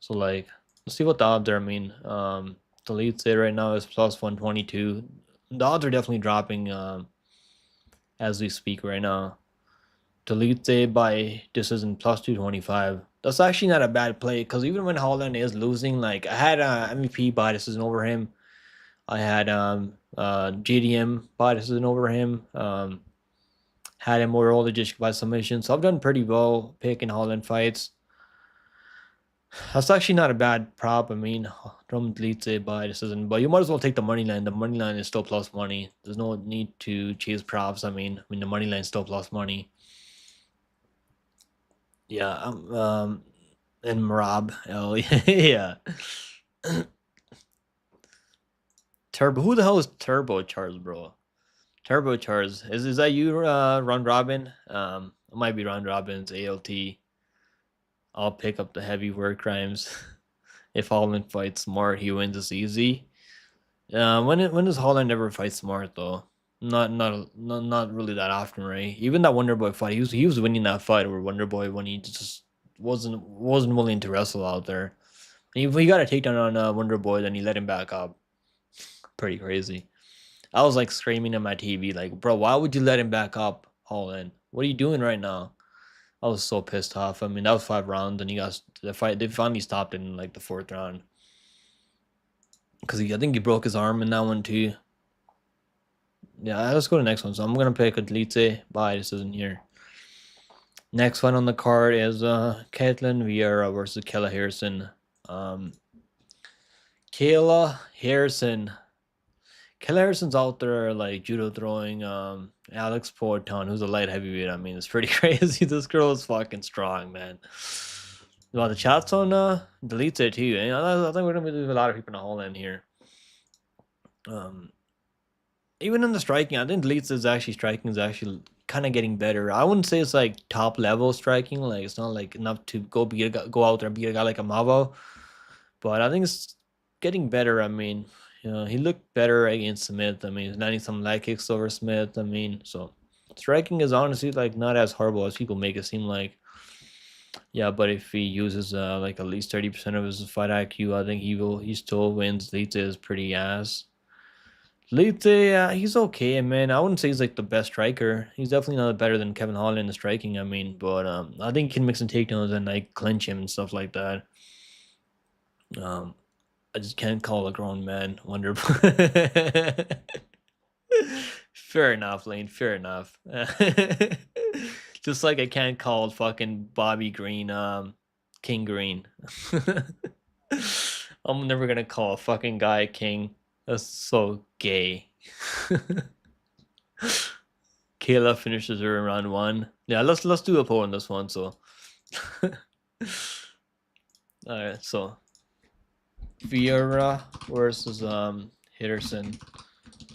So like, let's see what the odds are. I mean, Dolidze right now is plus 122. The odds are definitely dropping as we speak right now. Dolidze by decision plus 225. That's actually not a bad play because even when Holland is losing, like, I had MVP by decision over him. I had JDM by decision over him. Had him over Olajic by submission. So I've done pretty well picking Holland fights. That's actually not a bad prop. I mean, Roman Dolidze by decision, but you might as well take the money line. The money line is still plus money. There's no need to chase props. I mean, the money line is still plus money. Yeah, and Marab. Oh yeah. Turbo. Who the hell is Turbo Charles, bro? Turbocharged. Is that you, round robin? It might be round robin's ALT. I'll pick up the heavy work crimes. If Holland fights smart, he wins. It's easy. When does Holland ever fight smart though? Not really that often, right? Even that Wonderboy fight, he was winning that fight over Wonderboy when he just wasn't willing to wrestle out there. He got a takedown on Wonderboy, then he let him back up. Pretty crazy. I was like screaming at my TV, like, bro, why would you let him back up, Holland? What are you doing right now? I was so pissed off. I mean, that was 5 rounds, and he got the fight. They finally stopped it in like the 4th round because I think he broke his arm in that one too. Yeah, let's go to the next one. So I'm gonna pick Atlete by decision here. Next one on the card is Caitlin Vieira versus Kayla Harrison. Kayla Harrison. Kayla Harrison's out there like judo throwing Alex Porton, who's a light heavyweight. I mean, it's pretty crazy. This girl is fucking strong, man. Well, the chat's on deletes it too. And I think we're gonna be a lot of people in the hall in here. Even in the striking, I think deletes is actually striking is actually kind of getting better. I wouldn't say it's like top level striking. Like it's not like enough to go out there and beat a guy like a Mavo, but I think it's getting better. I mean, you know, he looked better against Smith. I mean, he's landing some leg kicks over Smith. I mean, so striking is honestly like not as horrible as people make it seem like. Yeah, but if he uses like at least 30% of his fight IQ, I think he still wins. Lita is pretty ass. Lita, he's okay, man. I wouldn't say he's like the best striker. He's definitely not better than Kevin Holland in the striking. I mean, but I think he can make some takedowns and like clinch him and stuff like that. I just can't call a grown man Wonder. Fair enough, Lane. Fair enough. Just like I can't call fucking Bobby Green King Green. I'm never gonna call a fucking guy King. That's so gay. Kayla finishes her in round 1. Yeah, let's do a poll on this one. So, alright. So, Vieira versus Harrison.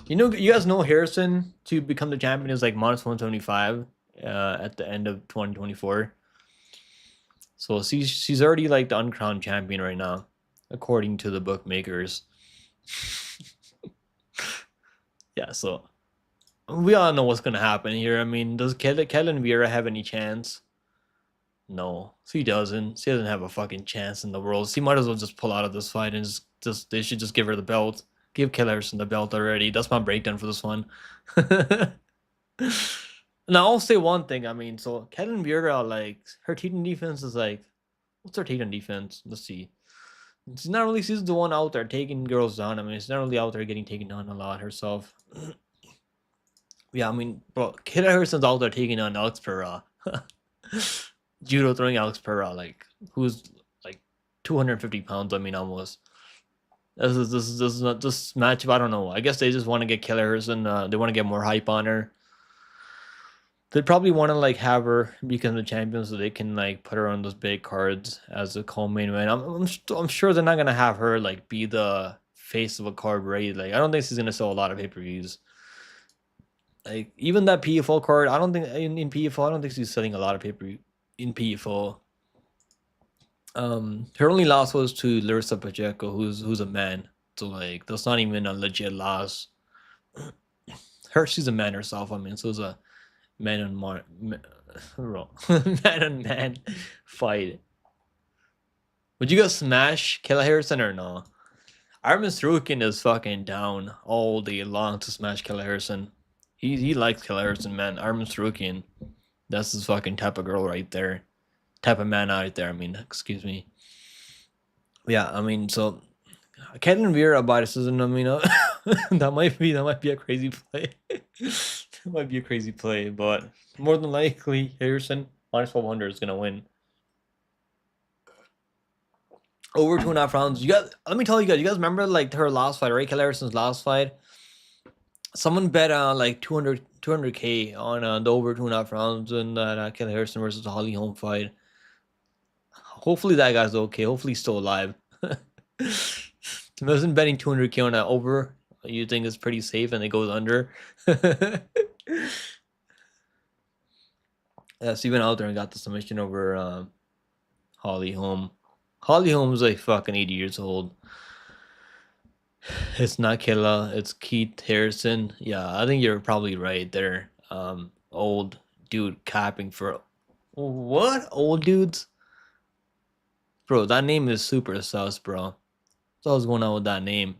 You guys know Harrison to become the champion is like -175 at the end of 2024. So she's already like the uncrowned champion right now, according to the bookmakers. Yeah, so we all know what's gonna happen here. I mean, does Kellen Vieira have any chance? No, she doesn't. She doesn't have a fucking chance in the world. She might as well just pull out of this fight and just they should just give her the belt. Give Kayla Harrison the belt already. That's my breakdown for this one. Now I'll say one thing. I mean, so Kellen Vieira, like her takedown defense is like, what's her takedown defense? Let's see. She's not really. She's the one out there taking girls down. I mean, she's not really out there getting taken down a lot herself. Yeah, I mean, bro, Kayla Harrison's out there taking on Alex Pereira. Judo throwing Alex Pereira, like who's like 250 pounds. I mean, almost. This is not this matchup. I don't know. I guess they just want to get Kayla Harrison. They want to get more hype on her. They'd probably want to like have her become the champion so they can like put her on those big cards as a co-main event. I'm sure they're not gonna have her like be the face of a card, right? Like I don't think she's gonna sell a lot of pay-per-views. Like even that PFL card, I don't think in PFL, I don't think she's selling a lot of pay-per-view in PFL. Her only loss was to Larissa Pacheco, who's a man. So like that's not even a legit loss. She's a man herself. I mean, so it's a man on man fight. Would you guys smash Kayla Harrison or no? Armin Sarukian is fucking down all day long to smash Kayla Harrison. He likes Kayla Harrison, man. Armin Sarukian. That's his fucking type of girl right there. Type of man out there, I mean, excuse me. Yeah, I mean, so Caitlin Vieira by decision, I mean, that might be a crazy play. That might be a crazy play, but more than likely, Harrison -1200 is gonna win. Over 2.5 rounds. You guys, let me tell you guys remember like her last fight, right? Kayla Harrison's last fight. Someone bet like 200K on the over 2.5 rounds in that Kayla Harrison versus Holly Holm fight. Hopefully that guy's okay. Hopefully he's still alive. Imagine betting 200K on that over You think it's pretty safe and it goes under. Yeah, so he went out there and got the submission over Holly Holm. Holly Holm's like fucking 80 years old. It's not Killa, it's Keith Harrison. Yeah, I think you're probably right there. Old dude capping for what? Old dudes? Bro, that name is super sus, bro. What's going on with that name?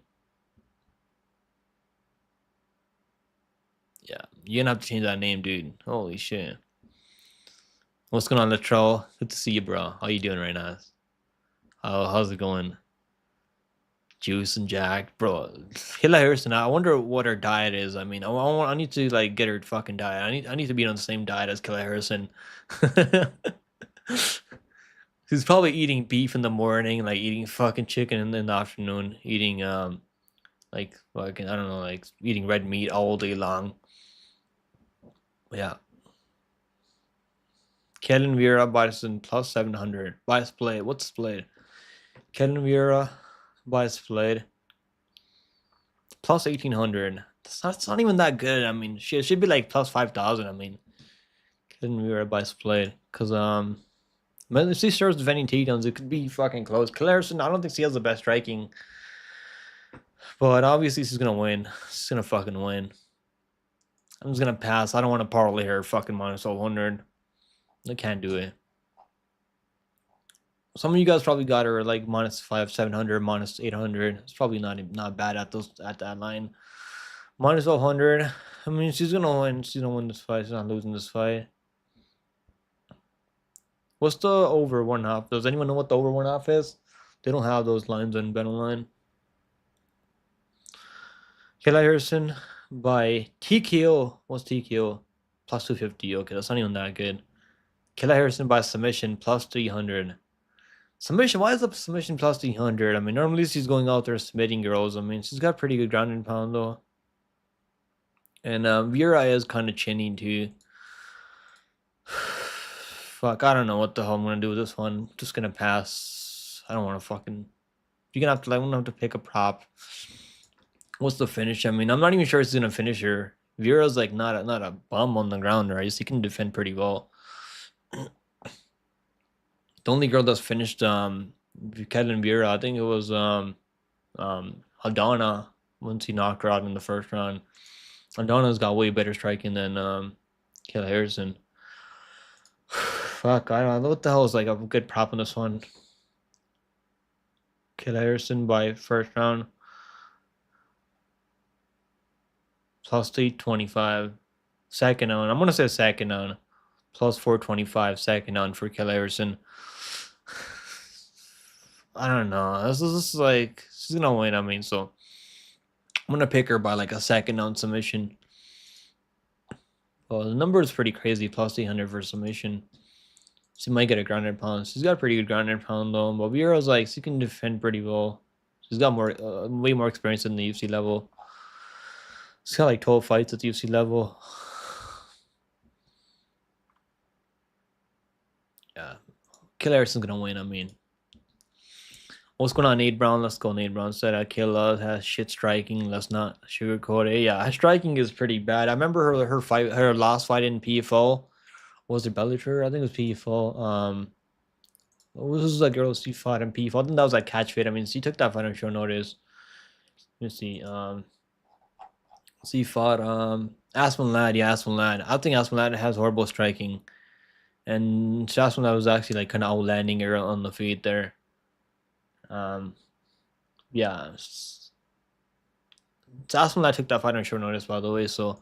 Yeah, you're gonna have to change that name, dude. Holy shit. What's going on, Latrell? Good to see you, bro. How you doing right now? How's it going? Juice and Jack, bro. Hilla Harrison. I wonder what her diet is. I mean, I need to like get her fucking diet. I need to be on the same diet as Killa Harrison. She's probably eating beef in the morning, like eating fucking chicken in the afternoon, eating like fucking I don't know, like eating red meat all day long. Yeah. Kellen Vieira Bison plus 700. By split. What's split? Kellen Vieira by split plus 1800. That's not even that good. I mean, shit, it should be like plus 5,000. I mean, Kellen Vieira by split. Because, if she starts defending takedowns, it could be fucking close. Clarison, I don't think she has the best striking. But obviously, she's going to win. She's going to fucking win. I'm just going to pass. I don't want to parlay her fucking minus 100. I can't do it. Some of you guys probably got her like minus 700, minus 800. It's probably not bad at that line. Minus 100. I mean, she's gonna win. She's gonna win this fight. She's not losing this fight. What's the over 1/2? Does anyone know what the over 1/2 is? They don't have those lines on BetOnline. Kayla Harrison by TKO. What's TKO? Plus 250. Okay, that's not even that good. Kayla Harrison by submission plus 300. Submission, why is the submission plus 300? I mean, normally she's going out there submitting girls. I mean, she's got pretty good ground and pound, though. And Vieira is kind of chinny, too. Fuck, I don't know what the hell I'm going to do with this one. I'm just going to pass. I don't want to fucking... You're going to have to, like, I'm going to have to pick a prop. What's the finish? I mean, I'm not even sure she's going to finish her. Vieira's, like, not a bum on the ground, right? So he can defend pretty well. The only girl that's finished Kevin Vieira, I think it was Aldana once he knocked her out in the first round. Aldana's got way better striking than Kayla Harrison. Fuck, I don't know what the hell is like a good prop on this one. Kayla Harrison by first round. Plus 325. Second round. I'm gonna say second round. Plus 425 second round for Kayla Harrison. I don't know. This is like she's gonna win. I mean, so I'm gonna pick her by like a second round submission. Well, the number is pretty crazy. Plus 800 for submission. She might get a grounded pound. She's got a pretty good grounded pound though. But Vieira's like she can defend pretty well. She's got way more experience in the UFC level. She's got like 12 fights at the UFC level. Yeah, Kayla Harrison's gonna win. I mean. What's going on, Nate Brown? Let's go. Nate Brown said Kayla has shit striking. Let's not sugarcoat it. Yeah, her striking is pretty bad. I remember her last fight in PFL. Was it Bellator? I think it was PFL. This was a girl she fought in PFL. I think that was like catch fit. I mean, she took that fight on short notice. Let me see. She fought Aspen Ladd. Yeah, Aspen Ladd. I think Aspen Ladd has horrible striking, and Aspen Ladd was actually like kind of outlanding her on the feet there. Yeah. Aspen Ladd took that fight on short notice, by the way. So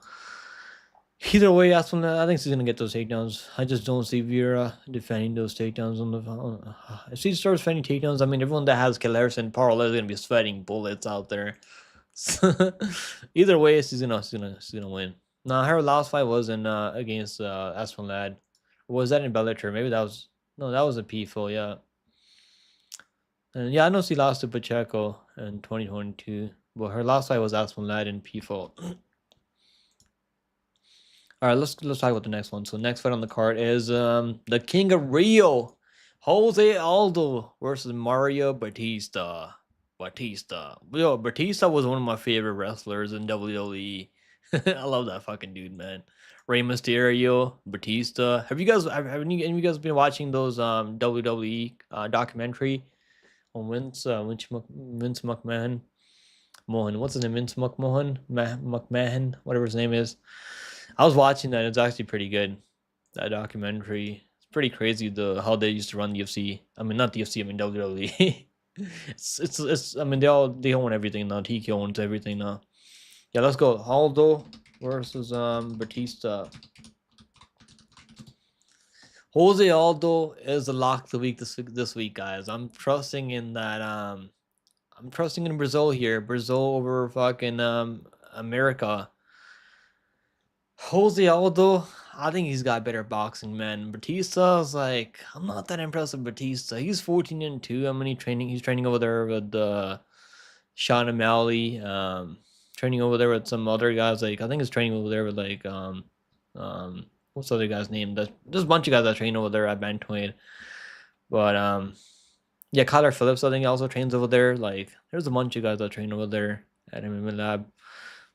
either way, Aspen Ladd, I think she's gonna get those takedowns. I just don't see Vieira defending those takedowns on the. If she starts defending takedowns, I mean, everyone that has Kayla Harrison parallel is gonna be sweating bullets out there. Either way, she's gonna win. Nah, her last fight was in against Aspen Ladd. Was that in Bellator? Maybe that was that was a PFL, yeah. And yeah, I know she lost to Pacheco in 2022, but her last fight was Aspen Ladd in PFL. All right, let's talk about the next one. So next fight on the card is the King of Rio, Jose Aldo versus Mario Batista. Batista. Yo, Batista was one of my favorite wrestlers in WWE. I love that fucking dude, man. Rey Mysterio, Batista. Have any of you guys been watching those WWE documentary on Vince McMahon? Mohan, what's his name? Vince McMahon, McMahon, whatever his name is. I was watching that. It's actually pretty good. That documentary. It's pretty crazy the how they used to run the UFC. I mean, not the UFC. I mean WWE. It's. I mean, they own everything now. TK owns everything now. Yeah, let's go. Aldo versus Batista. Jose Aldo is the lock of the week this week, guys. I'm trusting in that. I'm trusting in Brazil here. Brazil over fucking America. Jose Aldo, I think he's got better boxing, man. Batista's like, I'm not that impressed with Batista. He's 14-2. I mean, he's training over there with Sean O'Malley. Training over there with some other guys. Like, I think he's training over there with like what's the other guy's name? There's a bunch of guys that train over there at bantamweight. But yeah, Kyler Phillips, I think, also trains over there. Like, there's a bunch of guys that train over there at MMA Lab.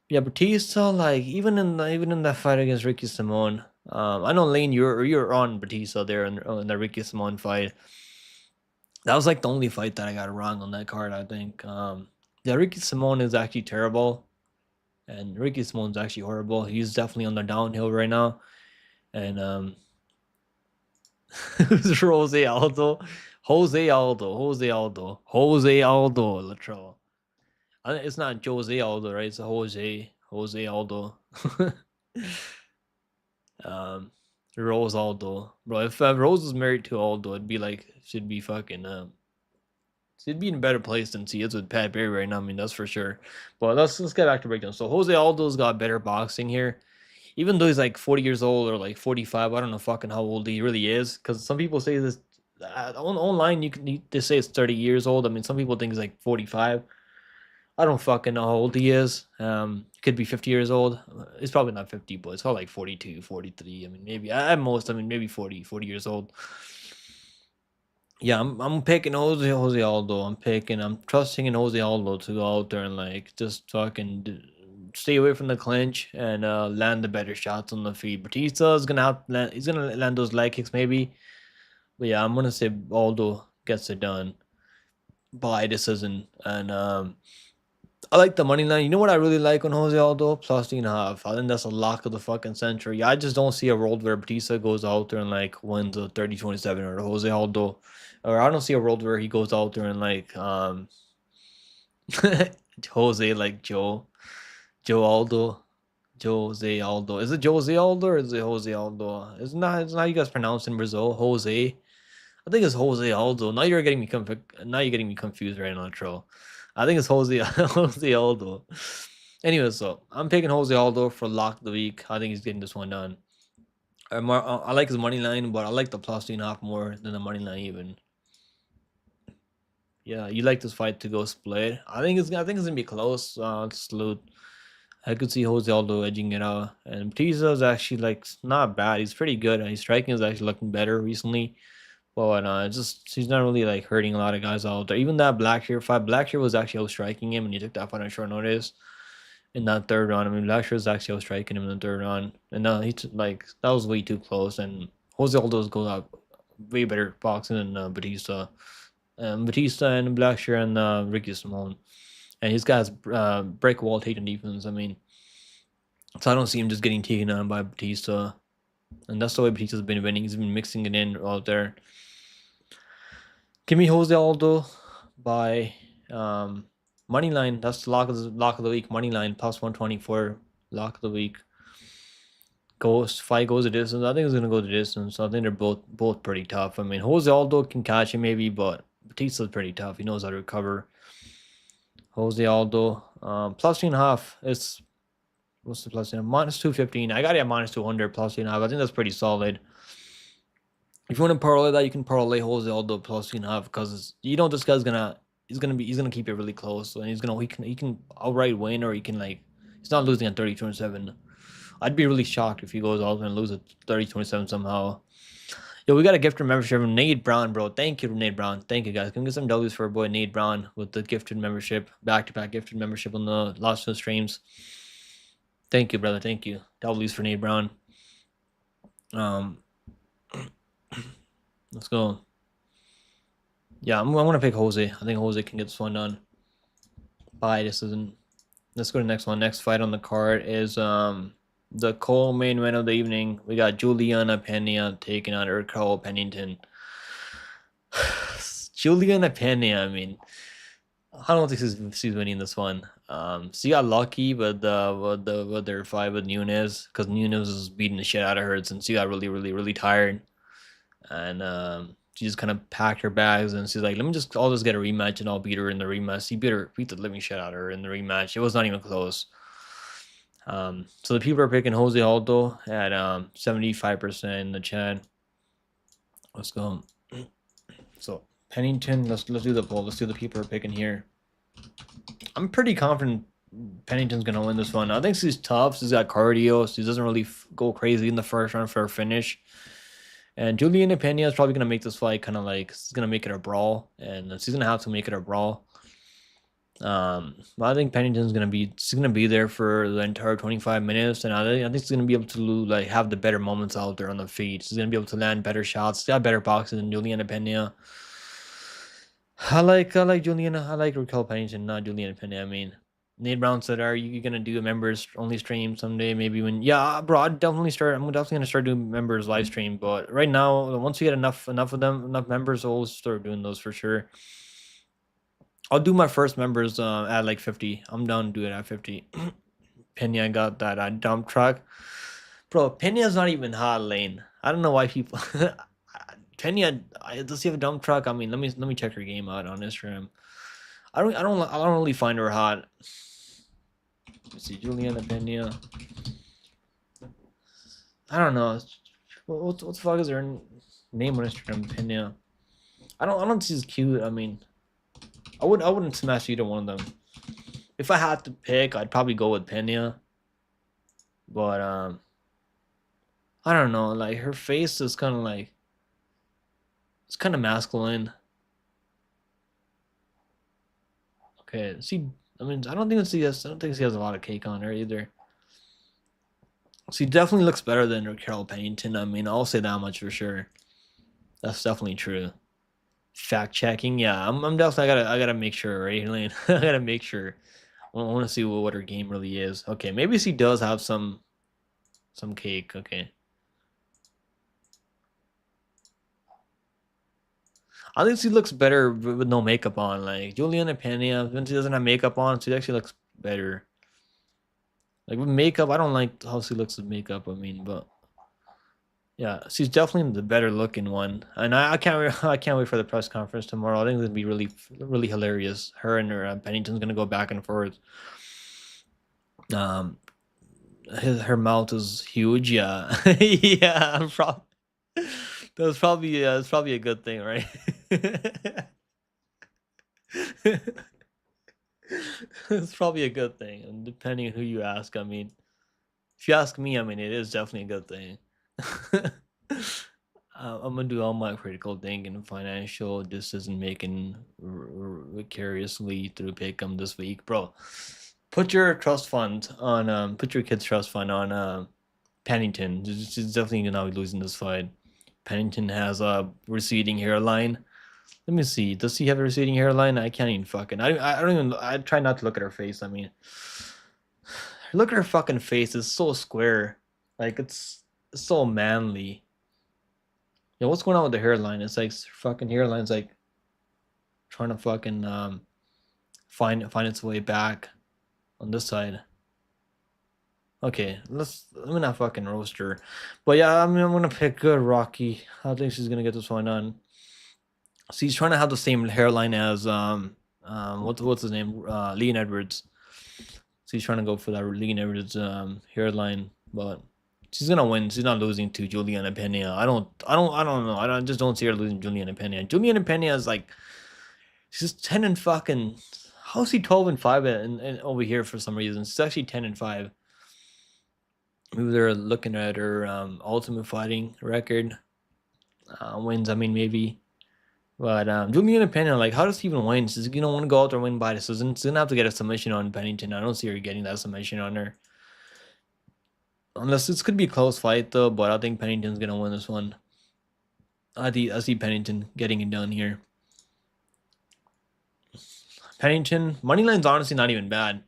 Yeah, Batista, like even in that fight against Ricky Simon, I know Lane, you're on Batista there in the Ricky Simon fight. That was like the only fight that I got wrong on that card, I think. Yeah, Ricky Simon is actually terrible, and Ricky Simon's actually horrible. He's definitely on the downhill right now, and who's Jose Aldo? Jose Aldo, Jose Aldo, Jose Aldo, Latrell. It's not Jose Aldo, right? It's Jose Aldo. Rose Aldo, bro. If Rose was married to Aldo, it'd be like she'd be fucking she'd be in a better place than she is with Pat Barry right now. I mean, that's for sure. But let's get back to breakdown. So Jose Aldo's got better boxing here, even though he's like 40 years old or like 45. I don't know fucking how old he really is, because some people say this online. They say it's 30 years old. I mean, some people think he's like 45. I don't fucking know how old he is. Could be 50 years old. It's probably not 50, but it's probably like 42, 43. I mean, maybe at most, I mean, maybe 40 years old. Yeah, I'm picking Jose Aldo. I'm trusting in Jose Aldo to go out there and like just fucking stay away from the clinch and land the better shots on the feet. Batista is gonna have to land, he's gonna land those leg kicks maybe. But yeah, I'm gonna say Aldo gets it done by decision. And I like the money line. You know what I really like on Jose Aldo? Plus 3.5. I think that's a lock of the fucking century. I just don't see a world where Batista goes out there and like wins a 30-27 or Jose Aldo. Or I don't see a world where he goes out there and like Jose like Joe Aldo. Jose Aldo. Is it Jose Aldo or is it Jose Aldo? It's not how you guys pronounce in Brazil. Jose. I think it's Jose Aldo. Now you're getting me confused right now, Troll. I think it's Jose Jose Aldo. Anyway, so I'm picking Jose Aldo for lock of the week. I think he's getting this one done. I like his money line, but I like the plus 3.5 more than the money line even. Yeah, you like this fight to go split. I think it's gonna be close. Salute. I could see Jose Aldo edging it out, and Batista is actually like not bad. He's pretty good, and his striking is actually looking better recently. But he's not really like hurting a lot of guys out there. Even that Blackshear fight, Blackshear was actually out striking him, and he took that fight on short notice in that third round. I mean, Blackshear was actually out striking him in the third round, and like that was way too close. And Jose Aldo's goes out way better boxing than Batista. Batista and Blackshear and Ricky Simon, and his guys break wall taking defense. I mean, so I don't see him just getting taken on by Batista, and that's the way Batista's been winning. He's been mixing it in out there. Give me Jose Aldo by money line. That's the lock of the week. Money line plus 124. Lock of the week. Fight goes the distance. I think it's gonna go the distance. I think they're both pretty tough. I mean, Jose Aldo can catch him maybe, but Batista's pretty tough. He knows how to recover. Jose Aldo plus 3.5. It's what's the plus? Minus 215. I got it at minus 200 plus 3.5. I think that's pretty solid. If you want to parlay that, you can parlay Jose Aldo plus 3.5 because you know this guy's gonna keep it really close, and he can outright win, or he can like he's not losing at 30-27. I'd be really shocked if he goes out and loses at 30-27 somehow. Yo, we got a gifted membership from Nate Brown, bro. Thank you, Nate Brown. Thank you, guys. Can we get some W's for our boy Nate Brown with the gifted membership, back-to-back gifted membership on the last two streams. Thank you, brother. Thank you. W's for Nate Brown. Let's go. Yeah, I'm gonna pick Jose. I think Jose can get this one done. Bye. This isn't. Let's go to the next one. Next fight on the card is the co-main event of the evening. We got Juliana Pena taking on Urkel Pennington. Juliana Pena, I mean, I don't think she's winning this one. She got lucky with their fight with Nunes, because Nunes was beating the shit out of her since she got really tired, and she just kind of packed her bags and she's like, I'll just get a rematch and I'll beat her in the rematch. She beat the living shit out of her in the rematch. It was not even close. So the people are picking Jose Aldo at 75% in the chat. Let's go. So Pennington, let's do the poll. Let's do the people are picking here. I'm pretty confident Pennington's gonna win this one. I think she's tough. She's got cardio. She doesn't really go crazy in the first round for a finish. And Juliana Pena is probably gonna make this fight kind of like, she's gonna make it a brawl, and she's gonna have to make it a brawl. But I think Pennington's gonna be there for the entire 25 minutes, and I think she's gonna be able to like have the better moments out there on the feet. She's gonna be able to land better shots. She's got better boxing than Juliana Pena. I like Juliana. I like Raquel Pennington, not Juliana Pena. I mean, Nate Brown said, "Are you gonna do a members only stream someday? Maybe when?" Yeah, bro. I'm definitely gonna start doing members live stream. But right now, once we get enough of them, enough members, I'll start doing those for sure. I'll do my first members at like 50. I'm down to do it at 50. Pena got that dump truck, bro. Pena's not even hot lane. I don't know why people. Pena, does he have a dump truck? I mean, let me check her game out on Instagram. I don't really find her hot. Let's see, Juliana Pena. I don't know. What the fuck is her name on Instagram? Pena. I don't see she's cute. I mean, I wouldn't smash either one of them. If I had to pick, I'd probably go with Pena. But I don't know. Like, her face is kind of like, it's kind of masculine. Okay, I mean, I don't think she has a lot of cake on her either. She definitely looks better than Raquel Pennington. I mean, I'll say that much for sure. That's definitely true. Fact checking, yeah. I'm definitely, I gotta make sure, right, Helene? I gotta make sure. I want to see what her game really is. Okay, maybe she does have some cake. Okay. I think she looks better with no makeup on. Like Juliana Pena, when she doesn't have makeup on, she actually looks better. Like with makeup, I don't like how she looks with makeup. I mean, but yeah, she's definitely the better looking one. And I can't wait for the press conference tomorrow. I think it'll be really hilarious. Her and Pennington's gonna go back and forth. Her mouth is huge. Yeah, yeah. It's probably a good thing, right? It's probably a good thing, and depending on who you ask. I mean, if you ask me, I mean, it is definitely a good thing. I'm gonna do all my critical thinking and financial decision making vicariously through Pick'em this week, bro. Put your trust fund on put your kid's trust fund on Pennington. She's definitely gonna be losing this fight. Pennington has a receding hairline. Let me see. Does he have a receding hairline? I can't even fucking. I don't even. I try not to look at her face. I mean, look at her fucking face. It's so square. Like it's so manly. Yeah, what's going on with the hairline? It's like fucking hairline's like trying to fucking find its way back on this side. Okay, let me not fucking roast her. But yeah, I mean, I'm gonna pick good Rocky. I think she's gonna get this one done. So he's trying to have the same hairline as what's his name? Leon Edwards. So he's trying to go for that Leon Edwards hairline, but she's gonna win. She's not losing to Juliana Pena. I don't know. I just don't see her losing Juliana Pena. Juliana Pena is like, she's 10 and fucking. How's he 12-5 and over here for some reason? She's actually 10-5. Maybe they're looking at her Ultimate Fighting record. wins. I mean, maybe. But Juliana Pena, like, how does he even win? She's gonna want to go out there and win by decision. She's gonna have to get a submission on Pennington. I don't see her getting that submission on her. Unless this could be a close fight though, but I think Pennington's gonna win this one. I see Pennington getting it done here. Pennington, moneyline's honestly not even bad.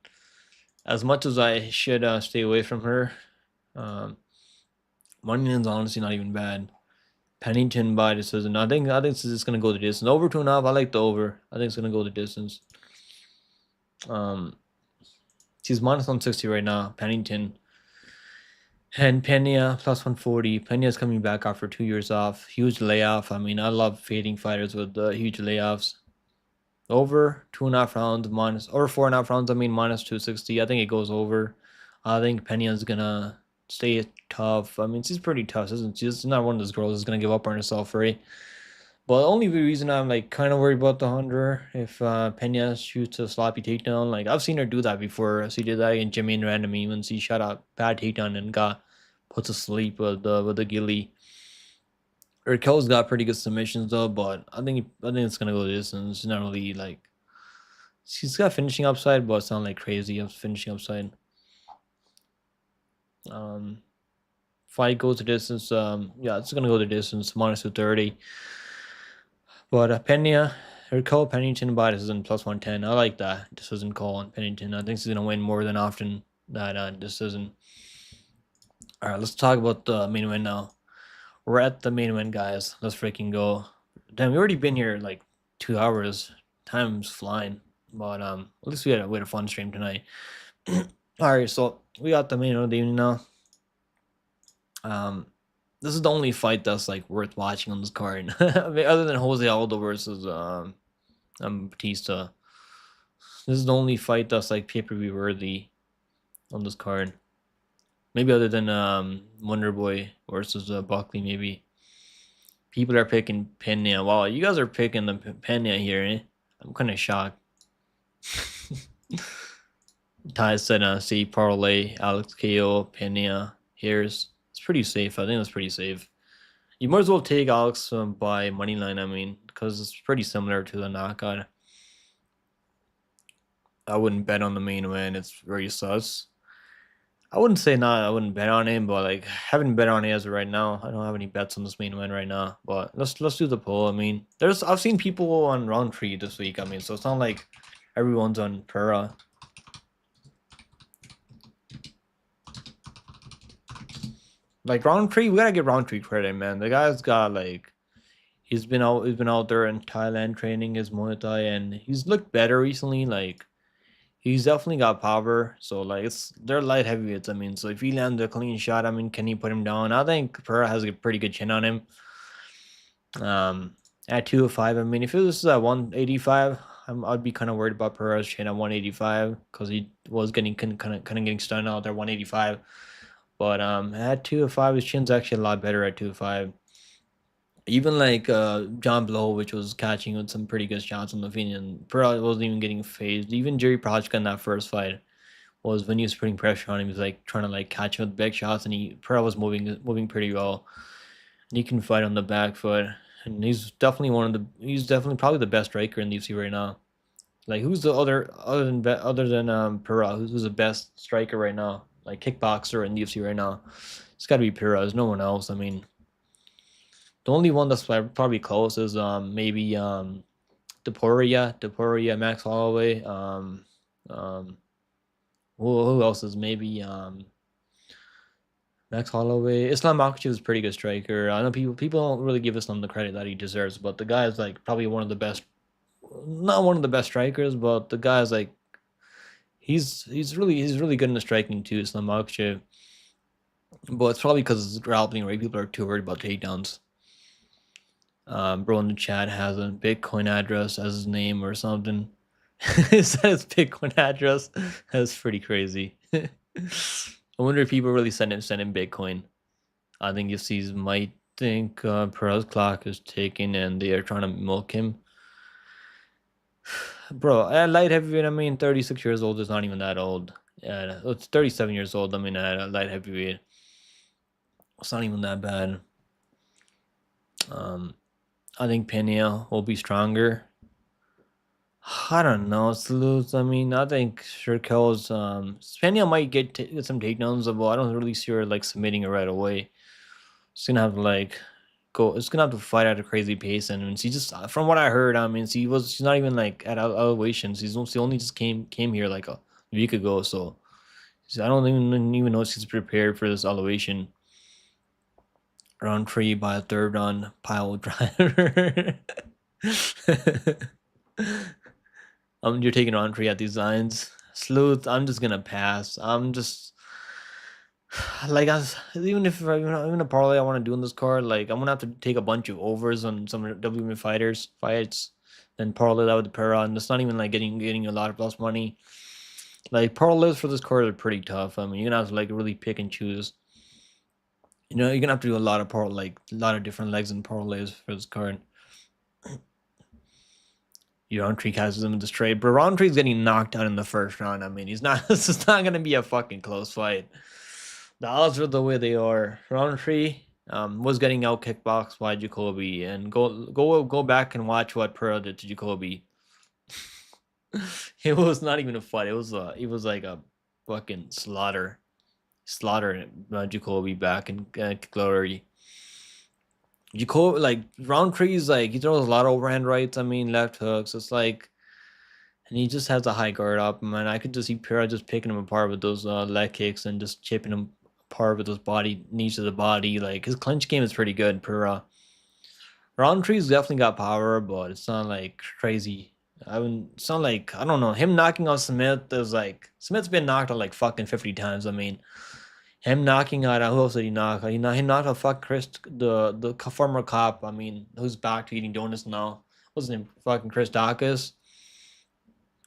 As much as I should stay away from her, moneyline's honestly not even bad. Pennington by decision. I think this is gonna go the distance. Over 2.5. I like the over. I think it's gonna go the distance. She's minus 160 right now. Pennington. And Pena plus 140. Pena's coming back after 2 years off. Huge layoff. I mean, I love fading fighters with huge layoffs. Over 2.5 rounds minus, or 4.5 rounds. I mean, minus 260. I think it goes over. I think Pena's gonna stay tough. I mean, she's pretty tough, isn't she? She's not one of those girls that's gonna give up on herself, right? But the only reason I'm like kind of worried about the Hunter if Pena shoots a sloppy takedown, like I've seen her do that before. She did that in Jimmy and Randomly when she shot a bad takedown and got put to sleep with the gilly. Raquel's got pretty good submissions though, but I think it's gonna go the distance. She's not really like she's got finishing upside, but it's not like crazy of finishing upside. Fight goes the distance. Yeah, it's gonna go the distance, minus 230. But Pena, Raquel Pennington by decision plus 110. I like that decision call on Pennington. I think she's gonna win more than often that decision. All right, let's talk about the main event now. We're at the main event, guys. Let's freaking go. Damn, we already been here like 2 hours. Time's flying. But at least we had a fun stream tonight. All right, so we got the main event of the evening now. This is the only fight that's like worth watching on this card. I mean, other than Jose Aldo versus Batista. This is the only fight that's like pay-per-view worthy on this card. Maybe other than Wonder Boy versus Buckley, maybe. People are picking Pena. Wow, you guys are picking the Pena here, eh? I'm kind of shocked. Ty said, see parlay, Alex KO, Pena, here's. It's pretty safe. I think that's pretty safe. You might as well take Alex by moneyline, I mean, because it's pretty similar to the knockout. I wouldn't bet on the main event. It's very sus. I wouldn't say not. I wouldn't bet on him, but like haven't bet on it as of right now. I don't have any bets on this main event right now. But let's do the poll. I mean, I've seen people on Roundtree this week. I mean, so it's not like everyone's on Pura. Like Roundtree, we gotta give Roundtree credit, man. The guy's got like he's been out there in Thailand training his Muay Thai, and he's looked better recently. Like he's definitely got power. So like they're light heavyweights. I mean, so if he lands a clean shot, I mean, can he put him down? I think Pereira has a pretty good chin on him. At 205, I mean, if it was at 185, I'd be kind of worried about Pereira's chin at 185 because he was getting kind of getting stunned out there 185. But at 205, his chin's actually a lot better at 205. Even like John Blow, which was catching with some pretty good shots on the feet, and Pereira wasn't even getting phased. Even Jerry Prochka in that first fight was when he was putting pressure on him, he was like trying to like catch him with big shots, and Pereira was moving pretty well. And he can fight on the back foot, and he's definitely probably the best striker in the UFC right now. Like who's the other than Pereira? Who's the best striker right now? Like kickboxer in the UFC right now? It's got to be Pereira. There's no one else. I mean. The only one that's probably close is maybe Deporia, Max Holloway. Who else is maybe Max Holloway? Islam Makhachev is a pretty good striker. I know people don't really give Islam the credit that he deserves, but the guy is like probably one of the best, not one of the best strikers, but the guy is like he's really good in the striking too, Islam Makhachev. But it's probably because it's grappling, right? People are too worried about takedowns. Bro in the chat has a Bitcoin address as his name or something. Is that his Bitcoin address? That's pretty crazy. I wonder if people really send him Bitcoin. I think UFCs might think Pereira's clock is ticking and they are trying to milk him. Bro, at light heavyweight, I mean, 36 years old is not even that old. It's 37 years old. I mean, at light heavyweight, it's not even that bad. Um, I think Pena will be stronger. I don't know, Sleuth. I mean, I think Shirkel's Pena might get some takedowns, but I don't really see her like submitting it right away. She's gonna have to like go. It's gonna have to fight at a crazy pace, and she just from what I heard, I mean, she's not even like at elevation. She only just came here like a week ago, so I don't even know if she's prepared for this elevation. Round three by a third on pile driver. You're taking round three at these lines. Sleuth, I'm just gonna pass. I'm just like even a parlay I want to do in this card, like I'm gonna have to take a bunch of overs on some WM fighters fights, then parlay that with the para, and it's not even like getting a lot of plus money. Like parlays for this card are pretty tough. I mean, you're gonna have to like really pick and choose. You know, you're gonna have to do a lot of a lot of different legs and parlays for this card. Roundtree catches him in the straight, but Roundtree's getting knocked out in the first round. I mean, he's not. This is not gonna be a fucking close fight. The odds are the way they are. Roundtree was getting out kickboxed by Jacoby, and go back and watch what Pearl did to Jacoby. It was not even a fight. It was like a fucking slaughter Jacoby back in glory. Jacoby, like Roundtree's like he throws a lot of overhand rights. I mean left hooks. It's like, and he just has a high guard up. Man, I could just see Pira just picking him apart with those leg kicks and just chipping him apart with those knees to the body. Like his clinch game is pretty good. Pira. Roundtree's definitely got power, but it's not like crazy. It's not like, I don't know. Him knocking out Smith is like, Smith's been knocked out like fucking 50 times. I mean, him knocking out, who else did he knock? He knocked out fuck Chris, the former cop. I mean, who's back to eating donuts now? What's his name? Fucking Chris Dawkins.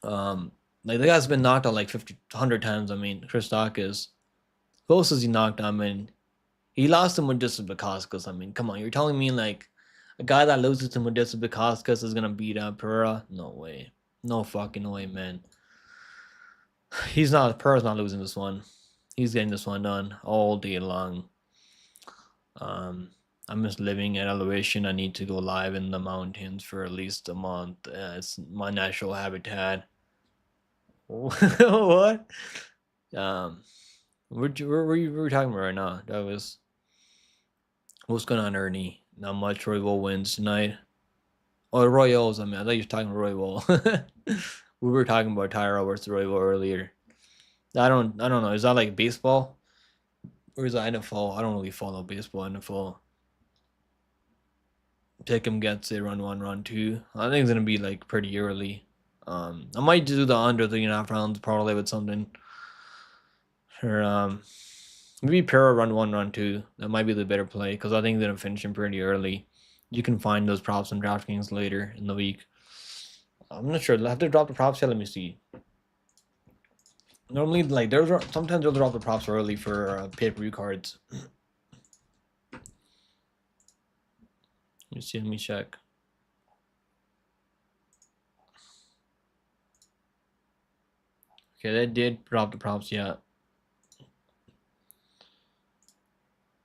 Like the guy's been knocked out like 50, 100 times. I mean, Chris Dawkins. Who else has he knocked out? I mean, he lost him with Modestas Bukauskas. I mean, come on, you're telling me like a guy that loses to Modestas Bukauskas is gonna beat up Pereira? No way. No fucking way, man. Pereira's not losing this one. He's getting this one done all day long. I'm just living at elevation. I need to go live in the mountains for at least a month. It's my natural habitat. What? We're talking about right now. That was what's going on, Ernie? Not much. Royval wins tonight. Oh, the Royals. I mean, I thought you were talking Royval. We were talking about Tyra versus Royval earlier. I don't know. Is that like baseball? Or is that NFL? I don't really follow baseball, NFL. Pick'em gets it, run one, run two. I think it's gonna be like pretty early. I might do the under 3.5 rounds probably with something. Or maybe Para run one, run two. That might be the better play because I think they're gonna finish him pretty early. You can find those props on DraftKings later in the week. I'm not sure. They'll have to drop the props here. Let me see. Normally, like sometimes they'll drop the props early for pay-per-view cards. Let me see. Let me check. Okay, they did drop the props. Yeah.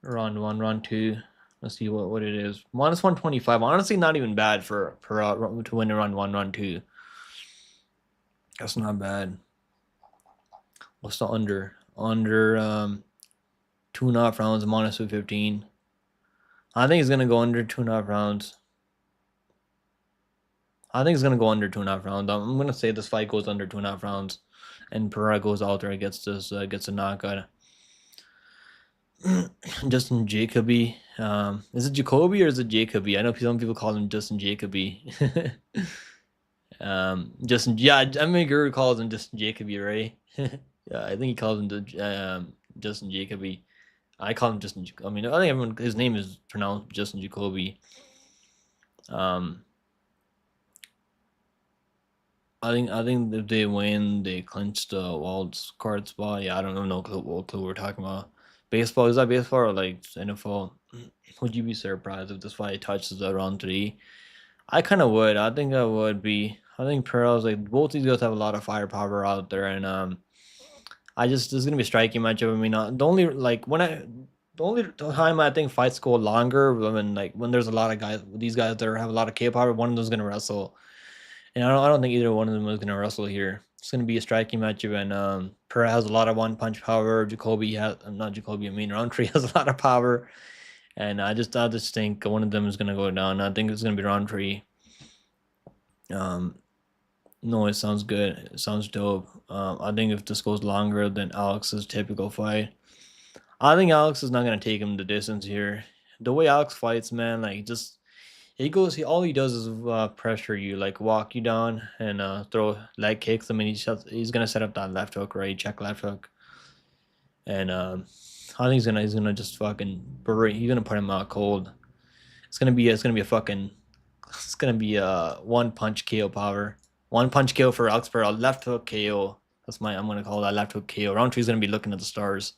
Round one, round two. Let's see what it is. Minus 125. Honestly, not even bad for to win a round one, round two. That's not bad. What's the under? Under 2.5 rounds, minus 215. I think it's gonna go under 2.5 rounds. I think it's gonna go under 2.5 rounds. I'm gonna say this fight goes under 2.5 rounds, and Pereira goes out there and gets a knockout. Justin Jacoby. Is it Jacoby or is it Jacoby? I know some people call him Justin Jacoby. Justin. Yeah, I Guru calls him Justin Jacoby, right? Yeah, I think he calls him Justin Jacoby. I call him Justin. I mean, I think his name is pronounced Justin Jacoby. I think if they win, they clinch the wild card spot. Yeah, I don't know what clue we're talking about. Baseball, is that baseball or like NFL? Would you be surprised if this fight touches around 3? I kind of would. I think I would be. I think Pearl's like both these guys have a lot of firepower out there, and this is gonna be a striking matchup. I mean, the only like the only time I think fights go longer when there's a lot of guys, these guys that have a lot of K power. One of them's gonna wrestle, and I don't think either one of them is gonna wrestle here. It's gonna be a striking matchup, and Pereira has a lot of one punch power. Jacoby has not Jacoby. I mean Roundtree has a lot of power, and I just think one of them is gonna go down. I think it's gonna be Roundtree. No, it sounds good. It sounds dope. I think if this goes longer than Alex's typical fight, I think Alex is not gonna take him the distance here. The way Alex fights, man, like just all he does is pressure you, like walk you down and throw leg kicks. I mean, he's gonna set up that left hook, right? Check left hook, and I think he's gonna just fucking berate. He's gonna put him out cold. It's gonna be a one punch KO power. One punch KO for Alex Pereira, left hook KO. I'm gonna call that left hook KO. Roundtree's gonna be looking at the stars.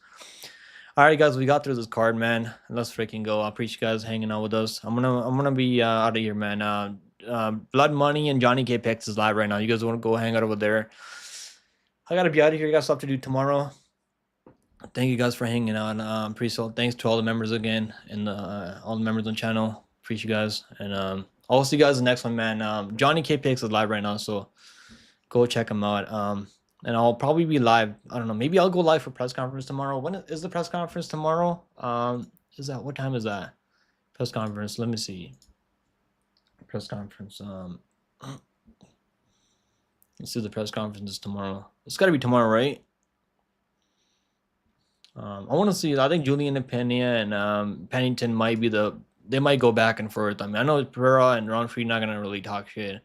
All right, guys, we got through this card, man. Let's freaking go. I appreciate you guys hanging out with us. I'm gonna be out of here, man. Blood Money and Johnny K Picks is live right now. You guys want to go hang out over there? I gotta be out of here. You got stuff to do tomorrow. Thank you guys for hanging out. Thanks to all the members again and all the members on the channel. Appreciate you guys, and I'll see you guys in the next one, man. Johnny K Picks is live right now, so go check him out. And I'll probably be live. I don't know. Maybe I'll go live for press conference tomorrow. When is the press conference tomorrow? What time is that? Press conference. Let me see. Press conference. Let's see. The press conference is tomorrow. It's got to be tomorrow, right? I want to see. I think Julian and Pena and Pennington might be they might go back and forth. I mean, I know Pereira and Roundtree not gonna really talk shit.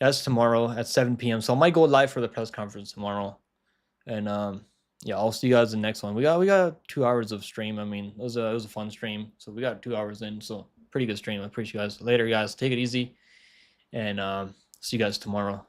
That's tomorrow at 7 p.m. So I might go live for the press conference tomorrow. And yeah, I'll see you guys in the next one. We got 2 hours of stream. I mean, it was a fun stream. So we got 2 hours in. So pretty good stream. I appreciate you guys. Later, guys. Take it easy. And see you guys tomorrow.